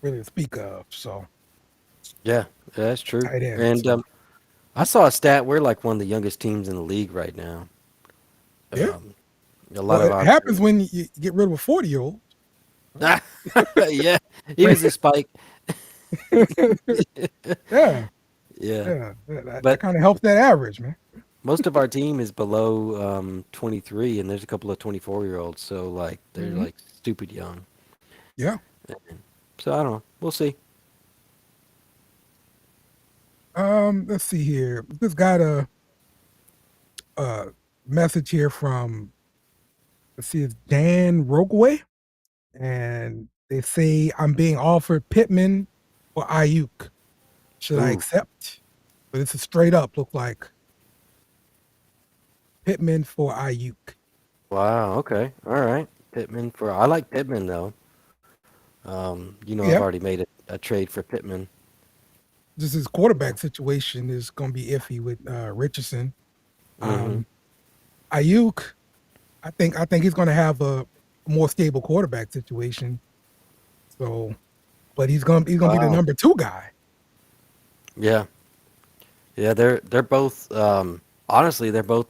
really to speak of. So, yeah. That's true. tight ends. And I saw a stat. We're like one of the youngest teams in the league right now. Yeah. Um, a lot Well, of it our happens when you get rid of a 40-year-old. yeah, he was a spike. Yeah. Yeah, Yeah. That but kind of helps that average, man. most of our team is below 23, and there's a couple of 24-year-olds. So like they're Hmm. like stupid young. Yeah. So I don't know. We'll see. Let's see here. Just got a message here from, let's see, it's Dan Rogaway. And they say I'm being offered Pittman or Ayuk. Should I Ooh, accept? But it's a straight up look like Pittman for Ayuk. wow. Okay. All right. Pittman for I like Pittman though. I've Yeah, already made a trade for Pittman. just his quarterback situation is going to be iffy with Richardson. Mm-hmm. Um, Ayuk, I think he's going to have a more stable quarterback situation. So, but he's gonna be the Wow. number two guy. Yeah. Yeah. They're both. Honestly, they're both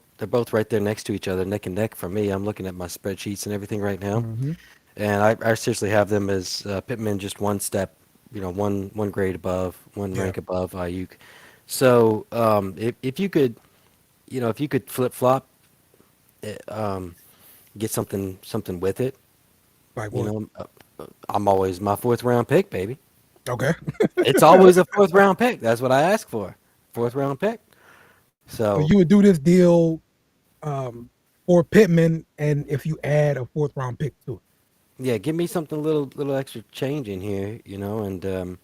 right there next to each other, neck and neck for me. I'm looking at my spreadsheets and everything right now, Hmm. and I seriously have them as Pittman just one step, one grade above, one Yeah, rank above Ayuk. So if you could, if you could flip flop, get something with it, like you what? know, I'm always my fourth round pick, baby. Okay. It's always a fourth round pick. That's what I ask for. Fourth round pick. So So you would do this deal um, for Pittman, and if you add a fourth round pick to it. yeah, give me something little extra change in here, and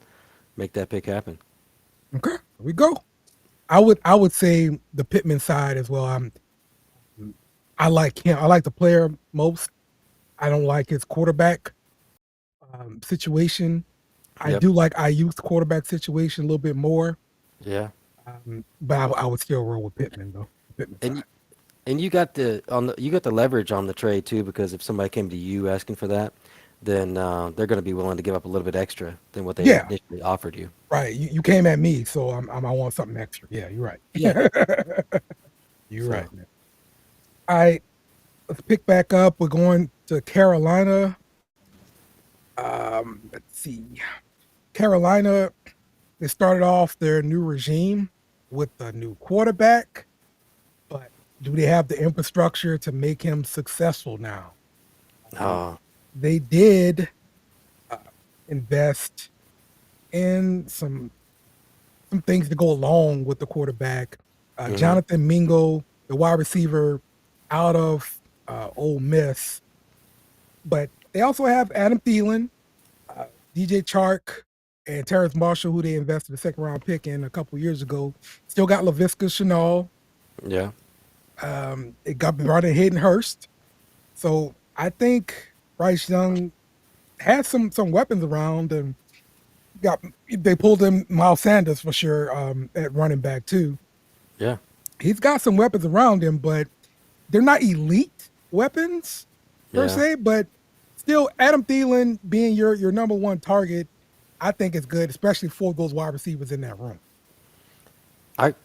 make that pick happen. Okay, here we go. I would say the Pittman side as well. I like him. I like the player most. I don't like his quarterback situation. I Yep. do like Ayuk's quarterback situation a little bit more, Yeah. but I would still roll with Pittman though. Pittman And side. y- and you got the leverage on the trade too, because if somebody came to you asking for that, then they're going to be willing to give up a little bit extra than what they Yeah, initially offered you. right. You came at me, so I want something extra. Yeah, you're Yeah. right. You're So right, man. All right, let's pick back up. We're going to Carolina. Let's see. Carolina, they started off their new regime with a new quarterback, but do they have the infrastructure to make him successful now? Um, uh, they did uh, invest in some things to go along with the quarterback. hmm Jonathan Mingo, the wide receiver out of Ole Miss, but they also have Adam Thielen, uh, DJ Chark, and Terrence Marshall, who they invested a second round pick in a couple years ago. Still got Laviska Chanel. yeah. It got brought in Hayden Hurst. So I think Bryce Young has some weapons around, and got they pulled in Miles Sanders for sure at running back too. Yeah. He's got some weapons around him, but they're not elite weapons per Yeah. se. But still, Adam Thielen being your number one target, I think is good, especially for those wide receivers in that room.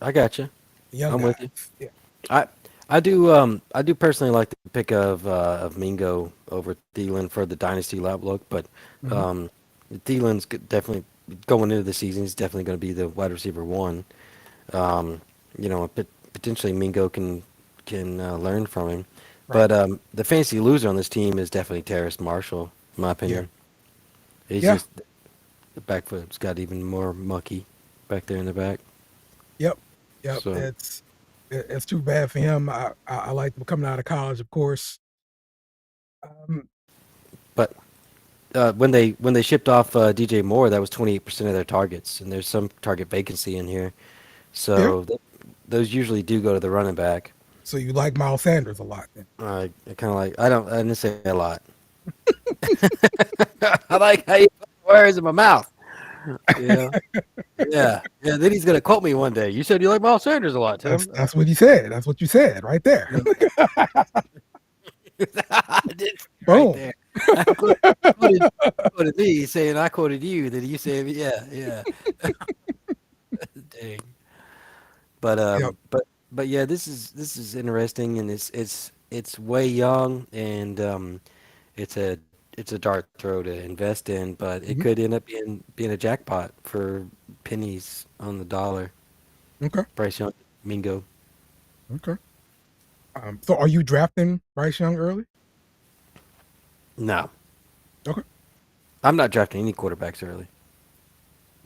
I got you. Young I'm with you. guys. Yeah. I I do personally like the pick of Mingo over Thielen for the dynasty lab look, but Hmm. um, definitely going into the season. He's definitely going to be the wide receiver one. Um, potentially Mingo can learn from him, Right. but the fantasy loser on this team is definitely Terrace Marshall, in my Yeah. opinion. He's Yeah. just the back foot's got even more mucky back there in the back. Yep. Yep. So, It's too bad for him. I like him coming out of college, of course. Um, but when they shipped off DJ Moore, that was 28% of their targets, and there's some target vacancy in here, yeah. so those usually do go to the running back. So you like Miles Sanders a lot then? I kind of like I didn't say a lot. I like how you put words in my mouth. Yeah, yeah. Then he's gonna quote me one day. You said you like Miles Sanders a lot, Tim. That's what he said. That's what you said right there. Yeah. I did right Boom. there. I quoted me saying I quoted you. Then you said yeah. Dang. But Yep. yeah, this is interesting, and it's way young, and it's a dart throw to invest in, but it Mhm. could end up being a jackpot for pennies on the dollar. Okay. Bryce Young, Mingo. Okay. So are you drafting Bryce Young early? No, Okay. I'm not drafting any quarterbacks early.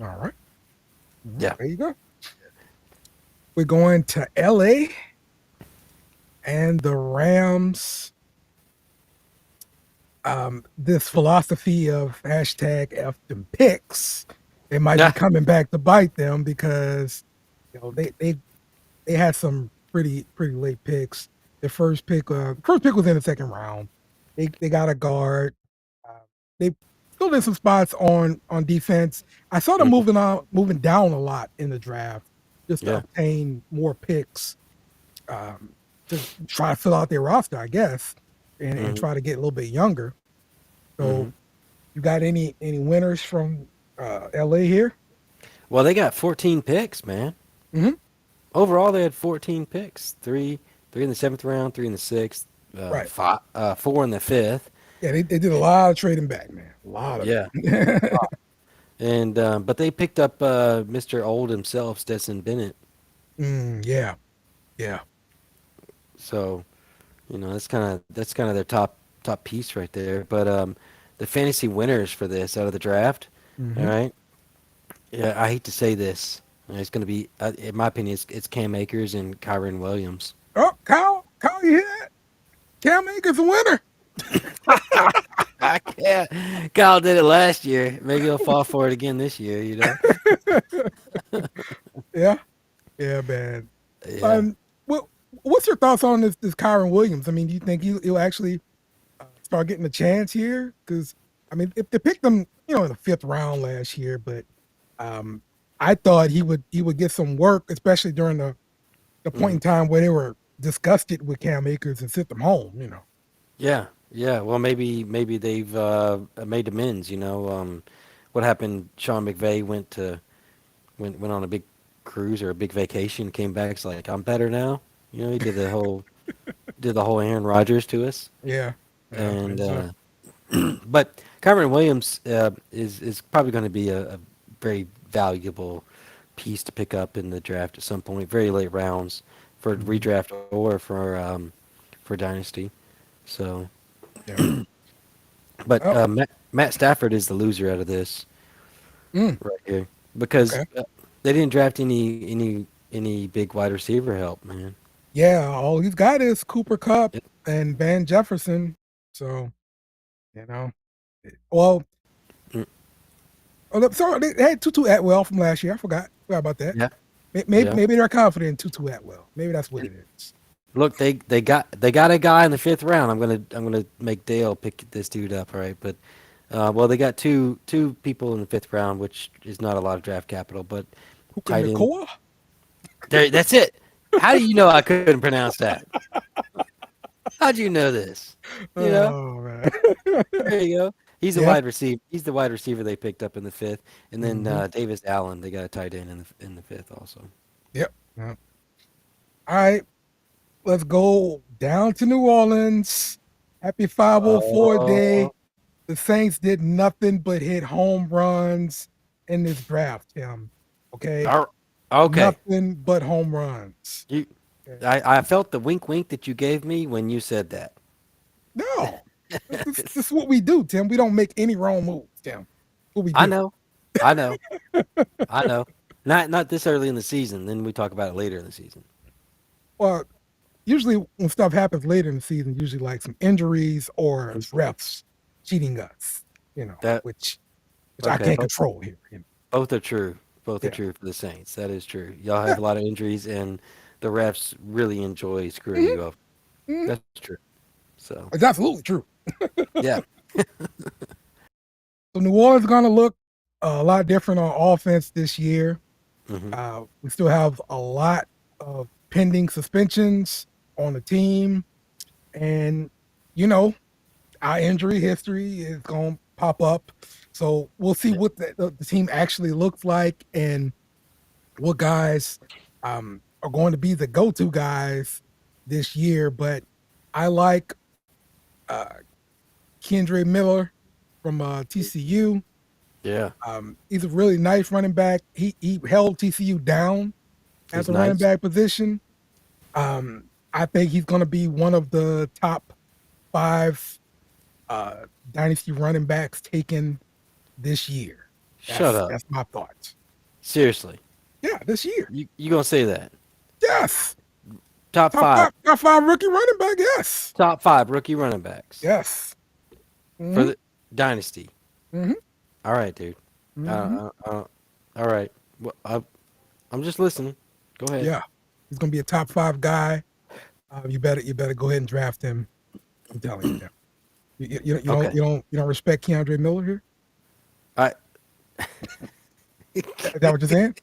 All right. All right. Yeah, There you go. We're going to LA and the Rams. This philosophy of hashtag F them picks, they might be yeah, coming back to bite them because they had some pretty late picks. The first pick was in the second round. They got a guard. Uh, they filled in some spots on defense. I saw them mhm, moving down a lot in the draft just to yeah, obtain more picks, um, to try to fill out their roster, I guess, and hmm try to get a little bit younger. So, hmm you got any winners from LA here? Well, they got 14 picks, man. Hmm. Overall, they had 14 picks. Three in the seventh round, three in the sixth, Right. four in the fifth. Yeah, they did a lot of trading back, man. A lot of Yeah. it. And but they picked up Mr. Old himself, Stetson Bennett. Yeah, yeah. So that's kind of their top piece right there. But the fantasy winners for this out of the draft, all Hmm. right. Yeah, I hate to say this. It's going to be, in my opinion, it's Cam Akers and Kyron Williams. Oh, Kyle, you hear that? Cam Akers a winner. I can't. Kyle did it last year. Maybe he'll fall for it again this year. Yeah, yeah, man. Yeah. Um, what what's your thoughts on this Kyron Williams? I mean, do you think he'll actually start getting a chance here? Because I mean, if they picked him, in the fifth round last year, but um, I thought he would get some work, especially during the point hmm in time where they were disgusted with Cam Akers and sent them home. Yeah. Yeah. Well, maybe they've made amends. What happened? Sean McVay went on a big cruise or a big vacation, came back. It's like I'm better now. He did the whole Aaron Rodgers to us. Yeah, yeah, And maybe so. but Kyron Williams is probably going to be a very valuable piece to pick up in the draft at some point, very late rounds for Mhm. redraft or for dynasty. So, Yeah. but Oh, Matt Stafford is the loser out of this mm, right here because okay. they didn't draft any big wide receiver help, man. Yeah, all he's got is Cooper Cup Yep. and Van Jefferson. So, you know, well, Mm, oh, sorry, they had Tutu Atwell from last year. Forgot about that. Yeah, Maybe, yeah. maybe they're confident in Tutu Atwell. Maybe that's what it is. Look, they got a guy in the fifth round. I'm gonna make Dale pick this dude up, all right? But well, they got two people in the fifth round, which is not a lot of draft capital, but Puka tight end. Nakoa? There, that's it. How do you know I couldn't pronounce that? How'd you know this? You know, Oh man. there you go. He's a Yeah. wide receiver. He's the wide receiver they picked up in the fifth, and then Hmm. Davis Allen. They got a tight end in the fifth also. Yep. Yep. All right, let's go down to New Orleans. Happy 504 day. Oh, The Saints did nothing but hit home runs in this draft, Tim. Okay. all- okay. Nothing but home runs. You, Okay. I felt the wink wink that you gave me when you said that. No, this is what we do, Tim. We don't make any wrong moves, Tim. What we I do. know, I know, I know. Not this early in the season. Then we talk about it later in the season. Well, usually when stuff happens later in the season, usually like some injuries or refs cheating us, That which I okay. can't control here. Both are true. Both are Yeah. true for the Saints. That is true. Y'all Yeah. have a lot of injuries, and the refs really enjoy screwing Mhm, you up. mhm. That's true. So It's absolutely true. yeah. So New Orleans is going to look a lot different on offense this year. Hmm. We still have a lot of pending suspensions on the team, and you know our injury history is going to pop up. So we'll see Yeah. what the team actually looks like and what guys are going to be the go-to guys this year. But I like uh, Kendre Miller from TCU. Yeah. He's a really nice running back. He held TCU down at He's the running nice. back position. I think he's going to be one of the top 5 dynasty running backs taken this year. Shut That's up. that's my thoughts. Seriously. Yeah, this year. You gonna say that? Yes, Top five. top 5 rookie running back. Yes, Top five rookie running backs yes. for Mm-hmm, the dynasty. mm-hmm, All right, dude. mm-hmm. All right. Well, I'm just listening. Go ahead. Yeah, he's going to be a top 5 guy. You better go ahead and draft him. I'm telling you. Tim. You Okay. don't respect Keandre Miller here. I Is that what you're saying?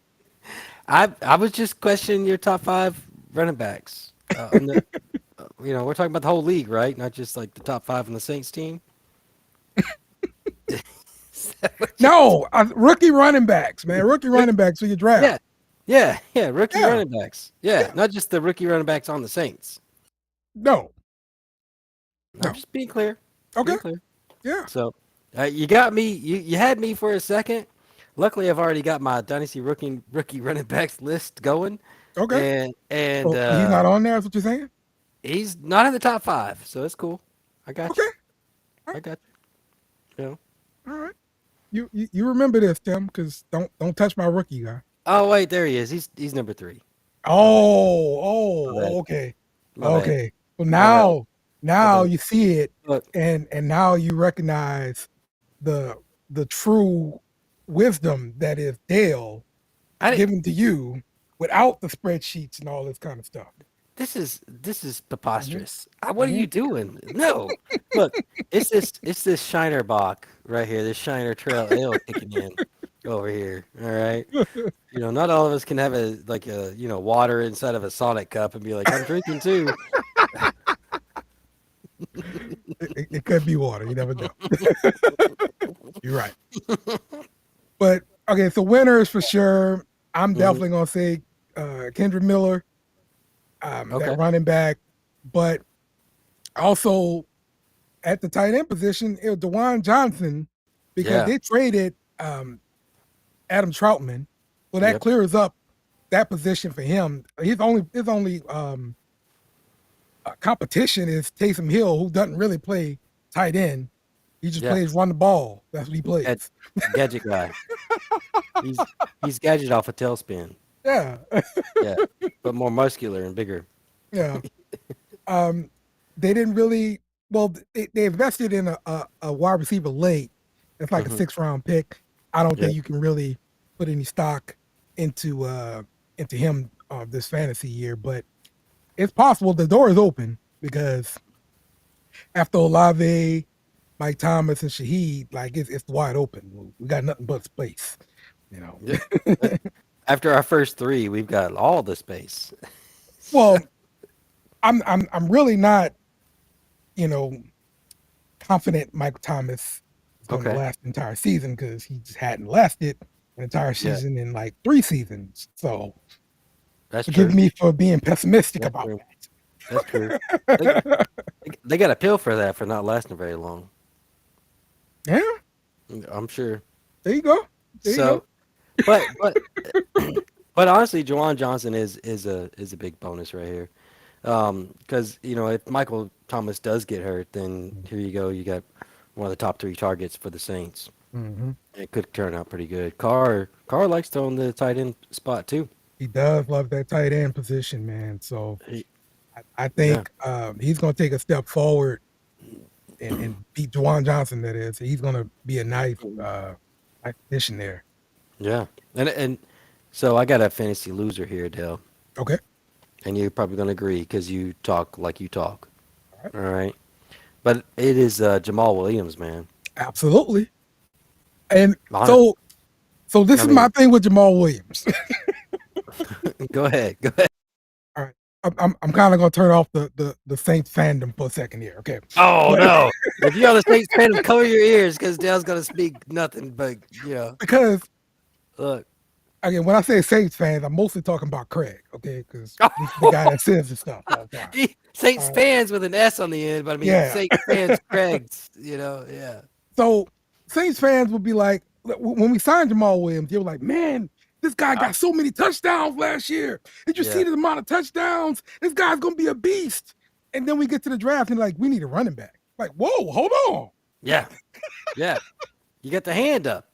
I was just questioning your top five running backs. On the, we're talking about the whole league, right? Not just like the top five on the Saints team. Is that what you- No, rookie running backs, man. Rookie Look, running backs for your yeah, draft. yeah. Rookie Yeah, running backs. Yeah, yeah. not just the rookie running backs on the Saints. No, I'm no. just being clear. Just Okay. being clear. Yeah. So, you got me. You had me for a second. Luckily, I've already got my dynasty rookie running backs list going, Okay. and So he's not on there. That's what you're saying. he's not in the top five, so it's cool. I got you. Okay. All I right. got you. You know. All right. You remember this, Tim? Because don't touch my rookie guy. Oh wait, there he is. He's number three. My bad. Oh, My bad. okay, My bad. okay. So My bad. My now bad. you see it, Look, and now you recognize the the true wisdom that is Dale I didn't. given to you without the spreadsheets and all this kind of stuff. This is Hmm. preposterous. What are Hmm. you doing? No, look, it's this Shiner Bach right here. This Shiner Trail Ale kicking in over here. All right, not all of us can have a water inside of a Sonic cup and be like, I'm drinking too. It could be water. You never know. You're right. But okay, so winners for sure. I'm Hmm. definitely gonna say Kendrick Miller, that Okay. running back, but also at the tight end position, it was Dewan Johnson because Yeah. they traded Adam Troutman, so that Yep. clears up that position for him. His only competition is Taysom Hill, who doesn't really play tight end. He just Yeah. plays run the ball. That's what he Gad- plays. Gadget guy. He's gadget off a tailspin. Yeah, Yeah, but more muscular and bigger. yeah. Um, they didn't really. Well, they invested in a wide receiver late. It's like a Hmm. 6th round pick. I don't Yeah. think you can really put any stock into him this fantasy year, but it's possible. The door is open because after Olave, Mike Thomas, and Shaheed, like it's wide open. We got nothing but space, you know. Yeah. After our first three, we've got all the space. Well, I'm really not, you know, confident Mike Thomas is going to Okay. last the entire season because he just hadn't lasted an entire Yeah. season in like 3 seasons. So That's Forgive true. me for being pessimistic That's about true. That's true. They, that. they got a pill for that for not lasting very long. Yeah, I'm sure. there you go. There you go. So, but but honestly, Jawan Johnson is a big bonus right here. Because if Michael Thomas does get hurt, then here you go. You got one of the top three targets for the Saints. Hmm. It could turn out pretty good. Carr likes to own the tight end spot too. He does love that tight end position, man. So He- I yeah, think he's going to take a step forward and beat Juwan Johnson. That is, he's going to be a nice addition there. yeah. And so I got a fantasy loser here, Dale, Okay, and you're probably gonna agree because you talk like you talk. all right, All right, but it is Jamal Williams, man. absolutely. And Honest, so this I is my mean, thing with Jamal Williams. go ahead, go ahead. All right, I'm kind of going to turn off the Saints fandom for a second here. Okay, Oh but no! If you're on the Saints fan, cover your ears because Dale's gonna speak nothing but because look. again, when I say Saints fans, I'm mostly talking about Craig. Okay, because this is the guy that says this stuff all the time. Saints All right, fans with an S on the end, but I mean yeah. Saints fans, Craig's, yeah. So Saints fans would be like, when we signed Jamal Williams, they were like, man, this guy Uh, got so many touchdowns last year. Did you see yeah, the amount of touchdowns? This guy's gonna be a beast. And then we get to the draft and like, we need a running back. Like, whoa, hold on. yeah, yeah. You got the hand up.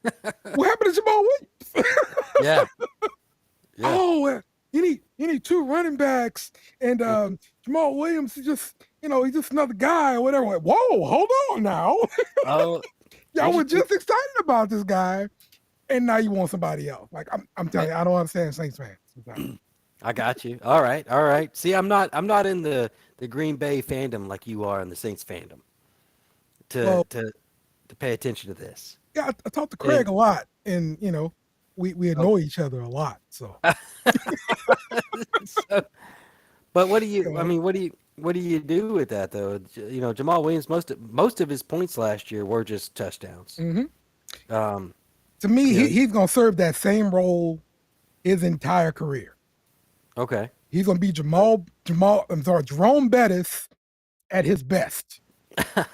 What happened to Jamal Williams? Yeah, yeah. Oh, you need two running backs, and Mhm. Jamal Williams is just he's just another guy or whatever. Like, whoa, hold on now. Oh, Y'all you were just just excited about this guy, and now you want somebody else. Like I'm eh, telling you, I don't understand Saints fans sometimes. I got you. All right, all right. See, I'm not in the Green Bay fandom like you are in the Saints fandom to Well, to to pay attention to this. yeah, I talked to And Craig a lot, and we oh, annoy each other a lot. So so, but what do you you? I know, mean, what do you do with that though? Jamal Williams, most of his points last year were just touchdowns. mhm. Um, To me, you know, he's gonna serve that same role his entire career. okay. He's gonna be Jerome Bettis at his best.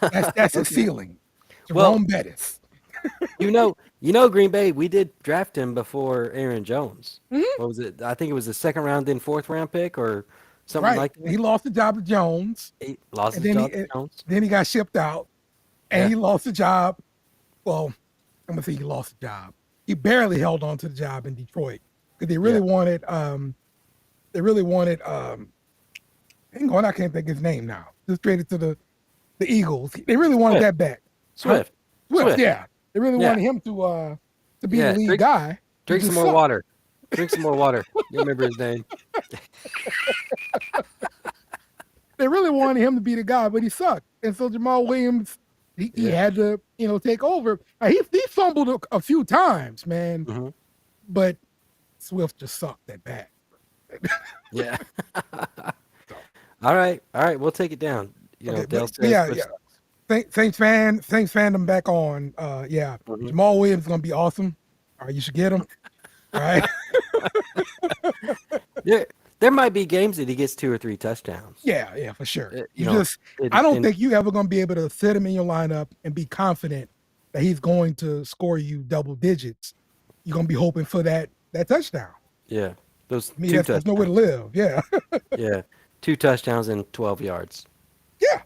That's his Okay. ceiling. Well, Jerome Bettis. Green Bay, we did draft him before Aaron Jones. Mhm. What was it? I think it was the second round, then fourth round pick or something Right. like that. He lost the job to Jones, He lost and his then job he to Jones. then he got shipped out, and Yeah. he lost the job. Well, I'm gonna say he lost the job. He barely held on to the job in Detroit because they really Yeah. wanted hang on, I can't think his name now. Just traded to the Eagles. They really wanted Swift. that back. Huh? Swift. Swift, Swift. yeah. They really Yeah. wanted him to be the Yeah. lead Drink guy. He drink some just more sucked. water. Drink some more water. You remember his name? They really wanted him to be the guy, but he sucked. And so Jamal Williams, he Yeah. had to, take over. He fumbled a few times, man, Hmm. but Swift just sucked that bad. Yeah. So, All right. All right. We'll take it down. okay, but Dale says yeah, Swift yeah. sucks. Saints fandom back on. Yeah, Mhm. Jamal Williams is gonna be awesome. All right, you should get him. All right. There might be games that he gets 2 or 3 touchdowns. Yeah, for sure. Uh, you You know, just, I and, don't and think you ever gonna be able to sit him in your lineup and be confident that he's going to score you double digits. You're gonna be hoping for that touchdown. yeah, those I mean, two that's nowhere to touchdowns. live. Yeah, Yeah, 2 touchdowns and 12 yards. yeah.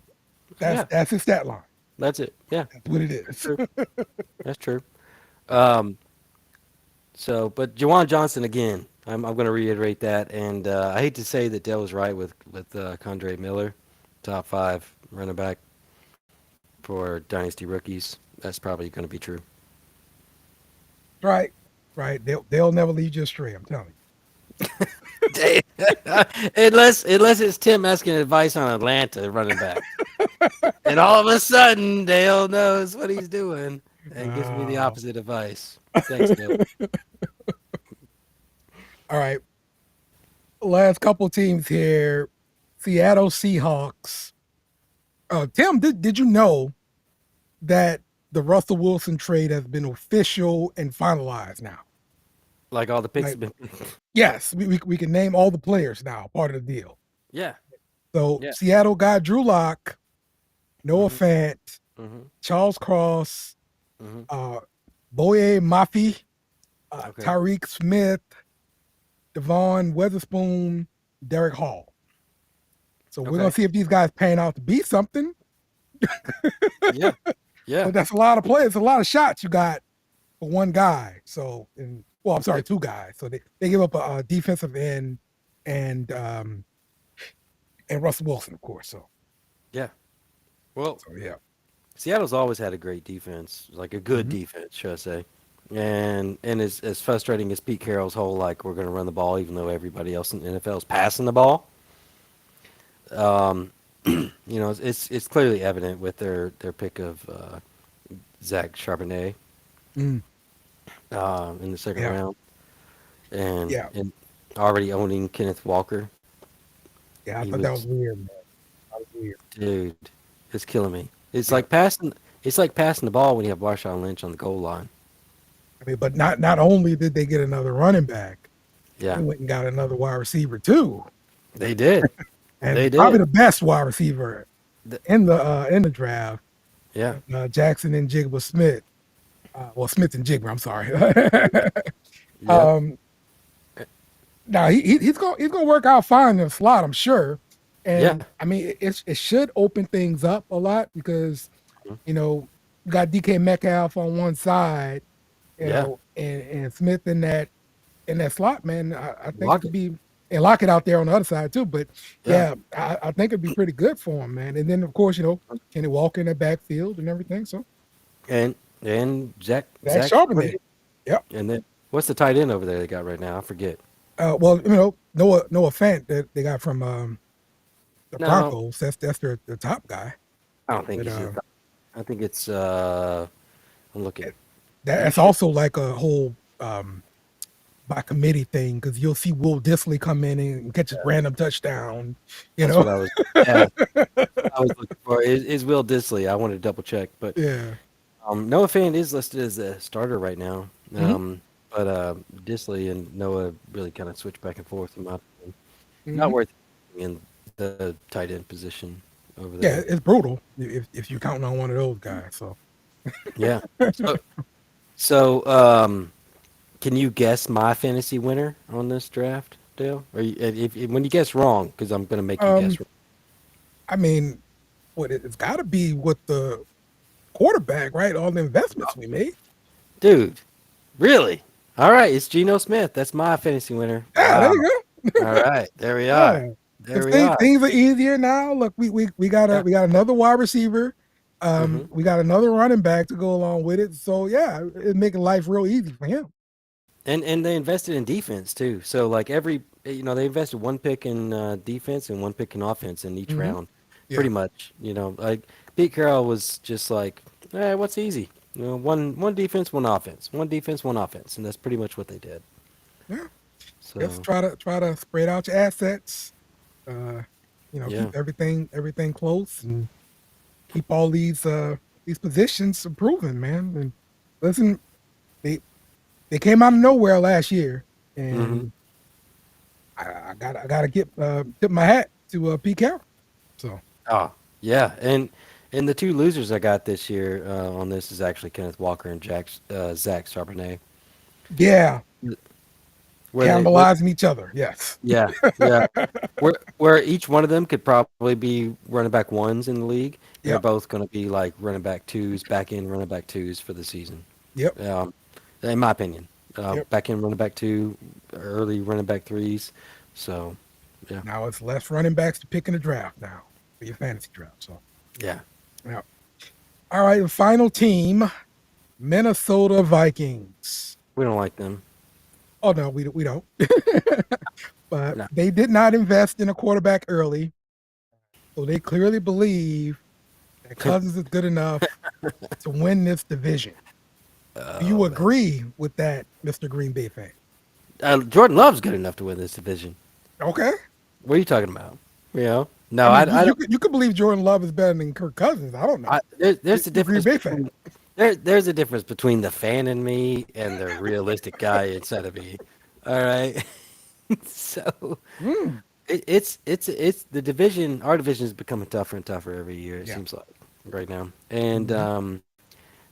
That's Yeah, that's his stat line. that's it. Yeah, That's what it that's is. true. That's true. Um, but Jawan Johnson again. I'm going to reiterate that, and I hate to say that Dale was right with Condre Miller, top 5 running back for dynasty rookies. That's probably going to be true. Right, right. They'll never lead you astray. I'm telling unless it's Tim asking advice on Atlanta running back, and all of a sudden Dale knows what he's doing you. and gives me the opposite advice. Thanks, Dale. All right. Last couple teams here. Seattle Seahawks. Tim, did you know that the Russell Wilson trade has been official and finalized now? Like all the picks Like, have been picked. yes, we can name all the players now, part of the deal. Yeah. So Yeah. Seattle got Drew Lock, Noah Mm-hmm. Fant, Mm-hmm. Charles Cross, Mm-hmm. uh, Boye Mafi, Okay. Tyreek Smith, Devon Weatherspoon, Derek Hall. So we're gonna Okay. see if these guys pan out to be something. Yeah. Yeah. But that's a lot of players, a lot of shots you got for one guy. So, and well, I'm sorry, Yep. two guys. So they give up a defensive end and um and Russell Wilson, of course. Yeah. Well, So yeah. Seattle's always had a great defense, like a good Mhm. defense, should I say? And as frustrating as Pete Carroll's whole like we're going to run the ball, even though everybody else in the NFL is passing the ball. Um, it's clearly evident with their pick of Zach Charbonnet Mm, in the second yeah, round, and yeah, and already owning Kenneth Walker. yeah. I He thought that was was, weird, man. That was weird. dude, it's killing me. It's Yeah. like passing. It's like passing the ball when you have Marshawn Lynch on the goal line. I mean, but not only did they get another running back, they Yeah, went and got another wide receiver too, they did. They and probably did. the best wide receiver The- in the draft, yeah. Jackson and Jigba Smith. Well, Smith and Jigba. I'm sorry. Yep. um, now he's gonna work out fine in the slot, I'm sure. Yeah. And I mean, it should open things up a lot because you know you got DK Metcalf on one side, Yeah. and Smith in that slot, man. I think it Lock could it. be and lock it out there on the other side too. But Yeah. yeah, I think it'd be pretty good for him, man. And then of course, Kenny Walker in the backfield and everything. So And and Zach Zach Charbonnet. Yep. and then what's the tight end over there they got right now? I forget. Well, Noah Fant that they got from the No, Broncos. That's their top guy. I don't think But he's. I think it's. I'm looking. He that's should. also like a whole by committee thing because you'll see Will Disley come in and catch a random touchdown. You That's know, what I was. Yeah, I was looking for. Is Will Disley? I wanted to double check, but yeah. Noah Fant is listed as a starter right now. Hmm. But Disley and Noah really kind of switch back and forth in my opinion. Not Hmm. worth in the tight end position over Yeah, there. it's brutal if you're counting on one of those guys. So Yeah. So, can you guess my fantasy winner on this draft, Dale? Or if when you guess wrong, because I'm gonna make you guess um, wrong. I mean, it's got to be with the quarterback, right? All the investments we made. Dude, really? All right, it's Geno Smith. That's my fantasy winner. Yeah, there Wow. you go. All right, there we are. Yeah. There If we are. things are easier now, look, we got Yeah. we got another wide receiver. Hmm. We got another running back to go along with it. So yeah, it's making life real easy for him. And they invested in defense too. So like they invested one pick in defense and one pick in offense in each Hmm. round, Yeah, pretty much. Like Pete Carroll was just like, what's easy? One defense, one offense, one defense, one offense, and that's pretty much what they did. yeah. Just So try to spread out your assets. Uh, yeah, keep everything close and keep all these positions improving, man. And listen, they they came out of nowhere last year, hmm and I gotta tip my hat to Pete Carroll. So oh yeah, and the two losers I got this year on this is actually Kenneth Walker and Zach Charbonnet. yeah, Where they cannibalizing each other. Yes. Yeah, yeah. Where each one of them could probably be running back ones in the league. They're Yep. both going to be like running back twos, back end running back twos for the season. Yep. Um, in my opinion, Yep. back end running back two, early running back threes. So, yeah, Now it's less running backs to pick in the draft now for your fantasy draft. So yeah. yeah. All right, the final team, Minnesota Vikings. We don't like them. Oh no, we don't. But No. they did not invest in a quarterback early, so they clearly believe that Cousins is good enough to win this division. Do you Oh man, agree with that, Mr. Green Bay fan? Jordan Love's good enough to win this division. Okay. What are you talking about? No, I I mean, don't. you could believe Jordan Love is better than Kirk Cousins. I don't know. There's a You're a Green difference Bay fan. between there's a difference between the fan in me and the realistic guy inside of me. All right. So Mm, it's the division. Our division is becoming tougher and tougher every year. It yeah. seems like right now, Hmm.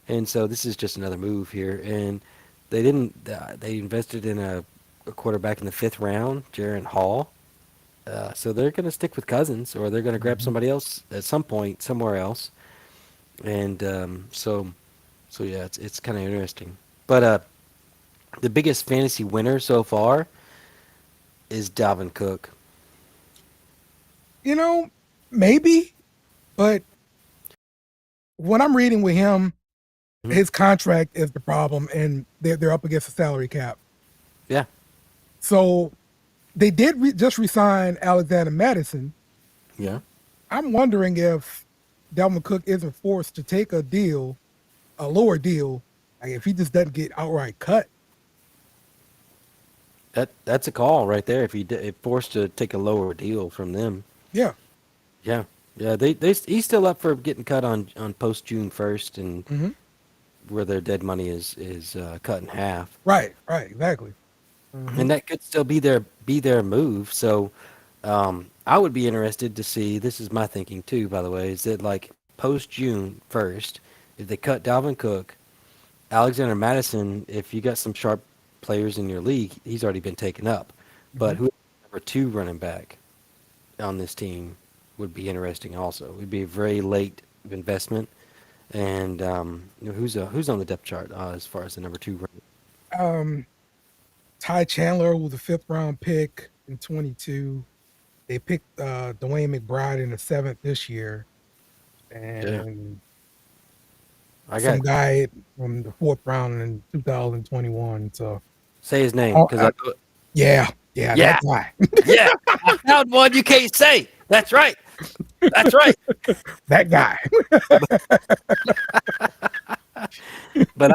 and so this is just another move here. And they didn't. They invested in a quarterback in the fifth round, Jaron Hall. So they're going to stick with Cousins, or they're going to grab Hmm. somebody else at some point somewhere else. And so yeah, it's kind of interesting. But the biggest fantasy winner so far is Dalvin Cook. You know, maybe, but what I'm reading with him, Mhm. his contract is the problem, and they're up against the salary cap. Yeah, So they did just resign Alexander Madison. yeah. I'm wondering if Dalvin Cook isn't forced to take a deal, a lower deal, like if he just doesn't get outright cut. That's a call right there. If forced to take a lower deal from them, Yeah. yeah, yeah. He's still up for getting cut on post June 1st, and Hmm. where their dead money is cut in half, Right. Right. Exactly. Hmm. and that could still be their move. So I would be interested to see. This is my thinking too, by the way, is that like post June 1st, if they cut Dalvin Cook, Alexander Madison, if you got some sharp players in your league, he's already been taken up. Hmm. But who number two running back on this team would be interesting also. It would be a very late investment. And who's on the depth chart as far as the number two running? Um, Ty Chandler was a fifth round pick in 22. They picked Dwayne McBride in the seventh this year, Yeah, and I some got guy from the fourth round in 2021. So, say his name oh, because I yeah, yeah, yeah, that guy, yeah, I found one you can't say. That's right. That's right. that guy. But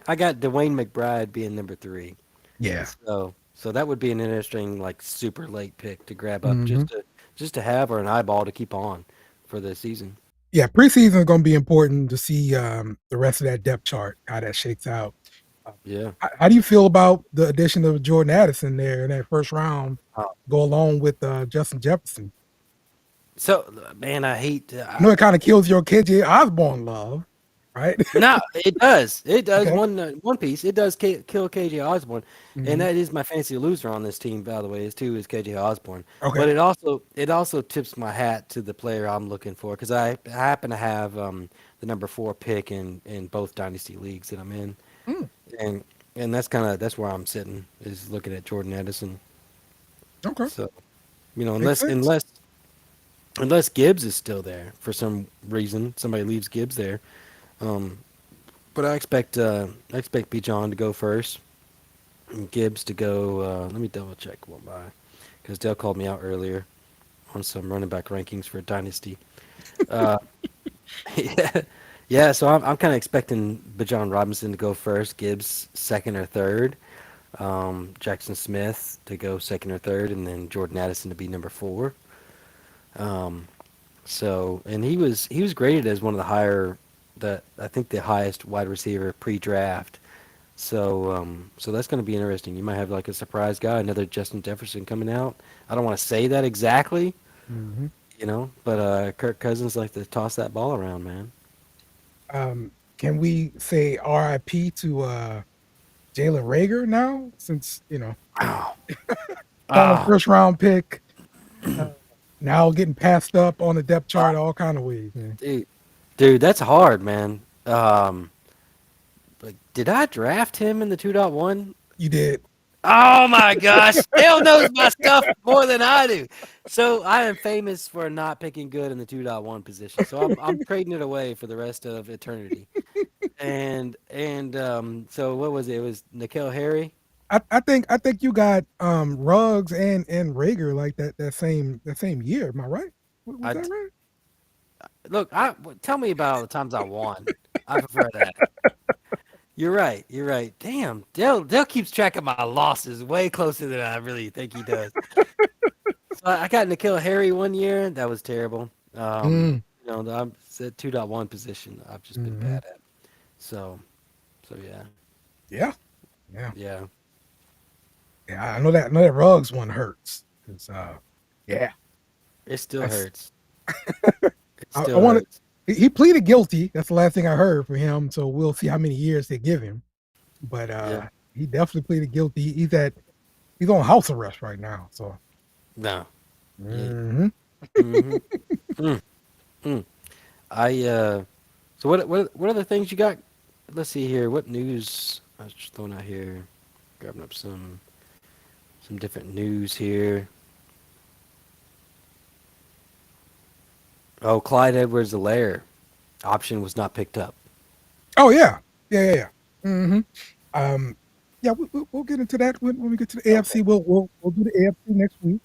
I got Dwayne McBride being number three. Yeah. So that would be an interesting, like, super late pick to grab up Hmm. just to have, or an eyeball to keep on for the season. Yeah, preseason is going to be important to see the rest of that depth chart, how that shakes out. Uh, Yeah. how do you feel about the addition of Jordan Addison there in that first round, Uh, go along with Justin Jefferson? so man, I hate. I know it kind of kills your KJ Osborne love, right? No, it does. It does Okay. one piece. It does kill KJ Osborne, and Hmm. that is my fantasy loser on this team, by the way. Is KJ Osborne. Okay. But it also tips my hat to the player I'm looking for, because I happen to have the number four pick in both dynasty leagues that I'm in, Mm, and that's where I'm sitting, is looking at Jordan Edison. okay. So Makes sense. unless Gibbs is still there for some reason, somebody leaves Gibbs there. Um, but I expect B. John to go first, and Gibbs to go. Let me double check one by, because Dale called me out earlier on some running back rankings for Dynasty. Uh, yeah, yeah. So I'm kind of expecting Bijan Robinson to go first, Gibbs second or third, Jackson Smith to go second or third, and then Jordan Addison to be number four. Um, and he was graded as one of the higher, that I think the highest wide receiver pre-draft. So that's going to be interesting. You might have like a surprise guy, another Justin Jefferson coming out. I don't want to say that exactly, Hmm. but Kirk Cousins like to toss that ball around, man. Can we say RIP to Jalen Rager now? Since Oh, former oh, first round pick, uh, now getting passed up on the depth chart all kind of ways. Man. dude, dude, that's hard, man. Like, did I draft him in the 2.1? You did. Oh my gosh, Dale knows my stuff more than I do. So I am famous for not picking good in the 2.1 position. So I'm trading it away for the rest of eternity. So what was it? It was Nikhil Harry. I think you got Ruggs and Rager like that same year. Am I right? Was I that right? look. Tell me about all the times I won. I prefer that. You're right. You're right. Damn, Dale keeps track of my losses way closer than I really think he does. So I got Nikhil Harry one year. That was terrible. Mm, I'm at 2.1 position. I've just been hmm. bad at. So, yeah, Yeah, yeah, yeah. yeah. I know that Ruggs one hurts. It's, yeah, It still that's. hurts. It I still want to. hurts. He pleaded guilty. That's the last thing I heard from him. So we'll see how many years they give him. But Yeah. he definitely pleaded guilty. He's on house arrest right now. So. No. Yeah. Mhm. Mm-hmm. Mm, mm. I So what other things you got? Let's see here. What news? I was just throwing out here, grabbing up some different news here. Oh, Clyde Edwards-Helaire option was not picked up. Oh yeah, yeah. Hmm. Um, yeah, we'll get into that when we get to the Okay. AFC. We'll do the AFC next week.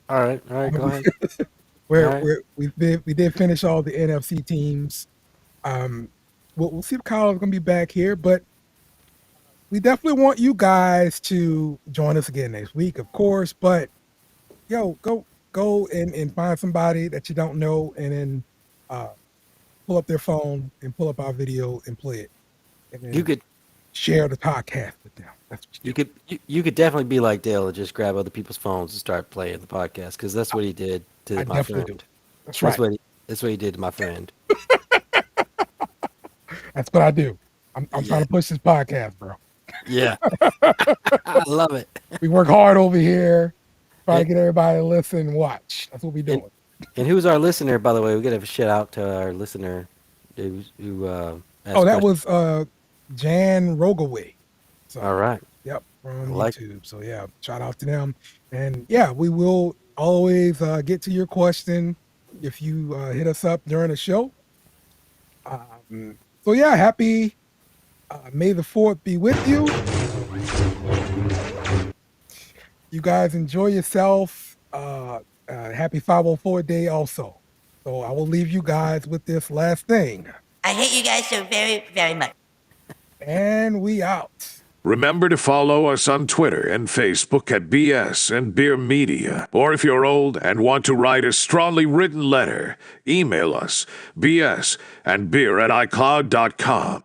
All right. Go ahead. All Where right. we did finish all the NFC teams. Um, we'll see if Kyle is going to be back here, but we definitely want you guys to join us again next week, of course. But yo, go and find somebody that you don't know, and then uh, pull up their phone and pull up our video and play it, and You then could share the podcast with them. That's what you do. you could definitely be like Dale and just grab other people's phones and start playing the podcast because that's what he did to I my definitely do. friend. That's right. That's what he did to my friend. That's what I do. I'm trying Yeah. to push this podcast, bro. Yeah. I love it. We work hard over here, trying to And, get everybody to listen and watch. That's what we and, doing. and who's our listener, by the way? We got to have a shout out to our listener who Oh, asked that questions. was Jan Rogaway. All So right. yep, I from like YouTube. So yeah, shout out to them. And yeah, we will always get to your question if you hit us up during the show. So yeah, happy May the 4th be with you. You guys enjoy yourself. Happy 504 day also. So I will leave you guys with this last thing. I hate you guys so very, very much. And we out. Remember to follow us on Twitter and Facebook at BS and Beer Media. Or if you're old and want to write a strongly written letter, email us bsandbeer@icloud.com.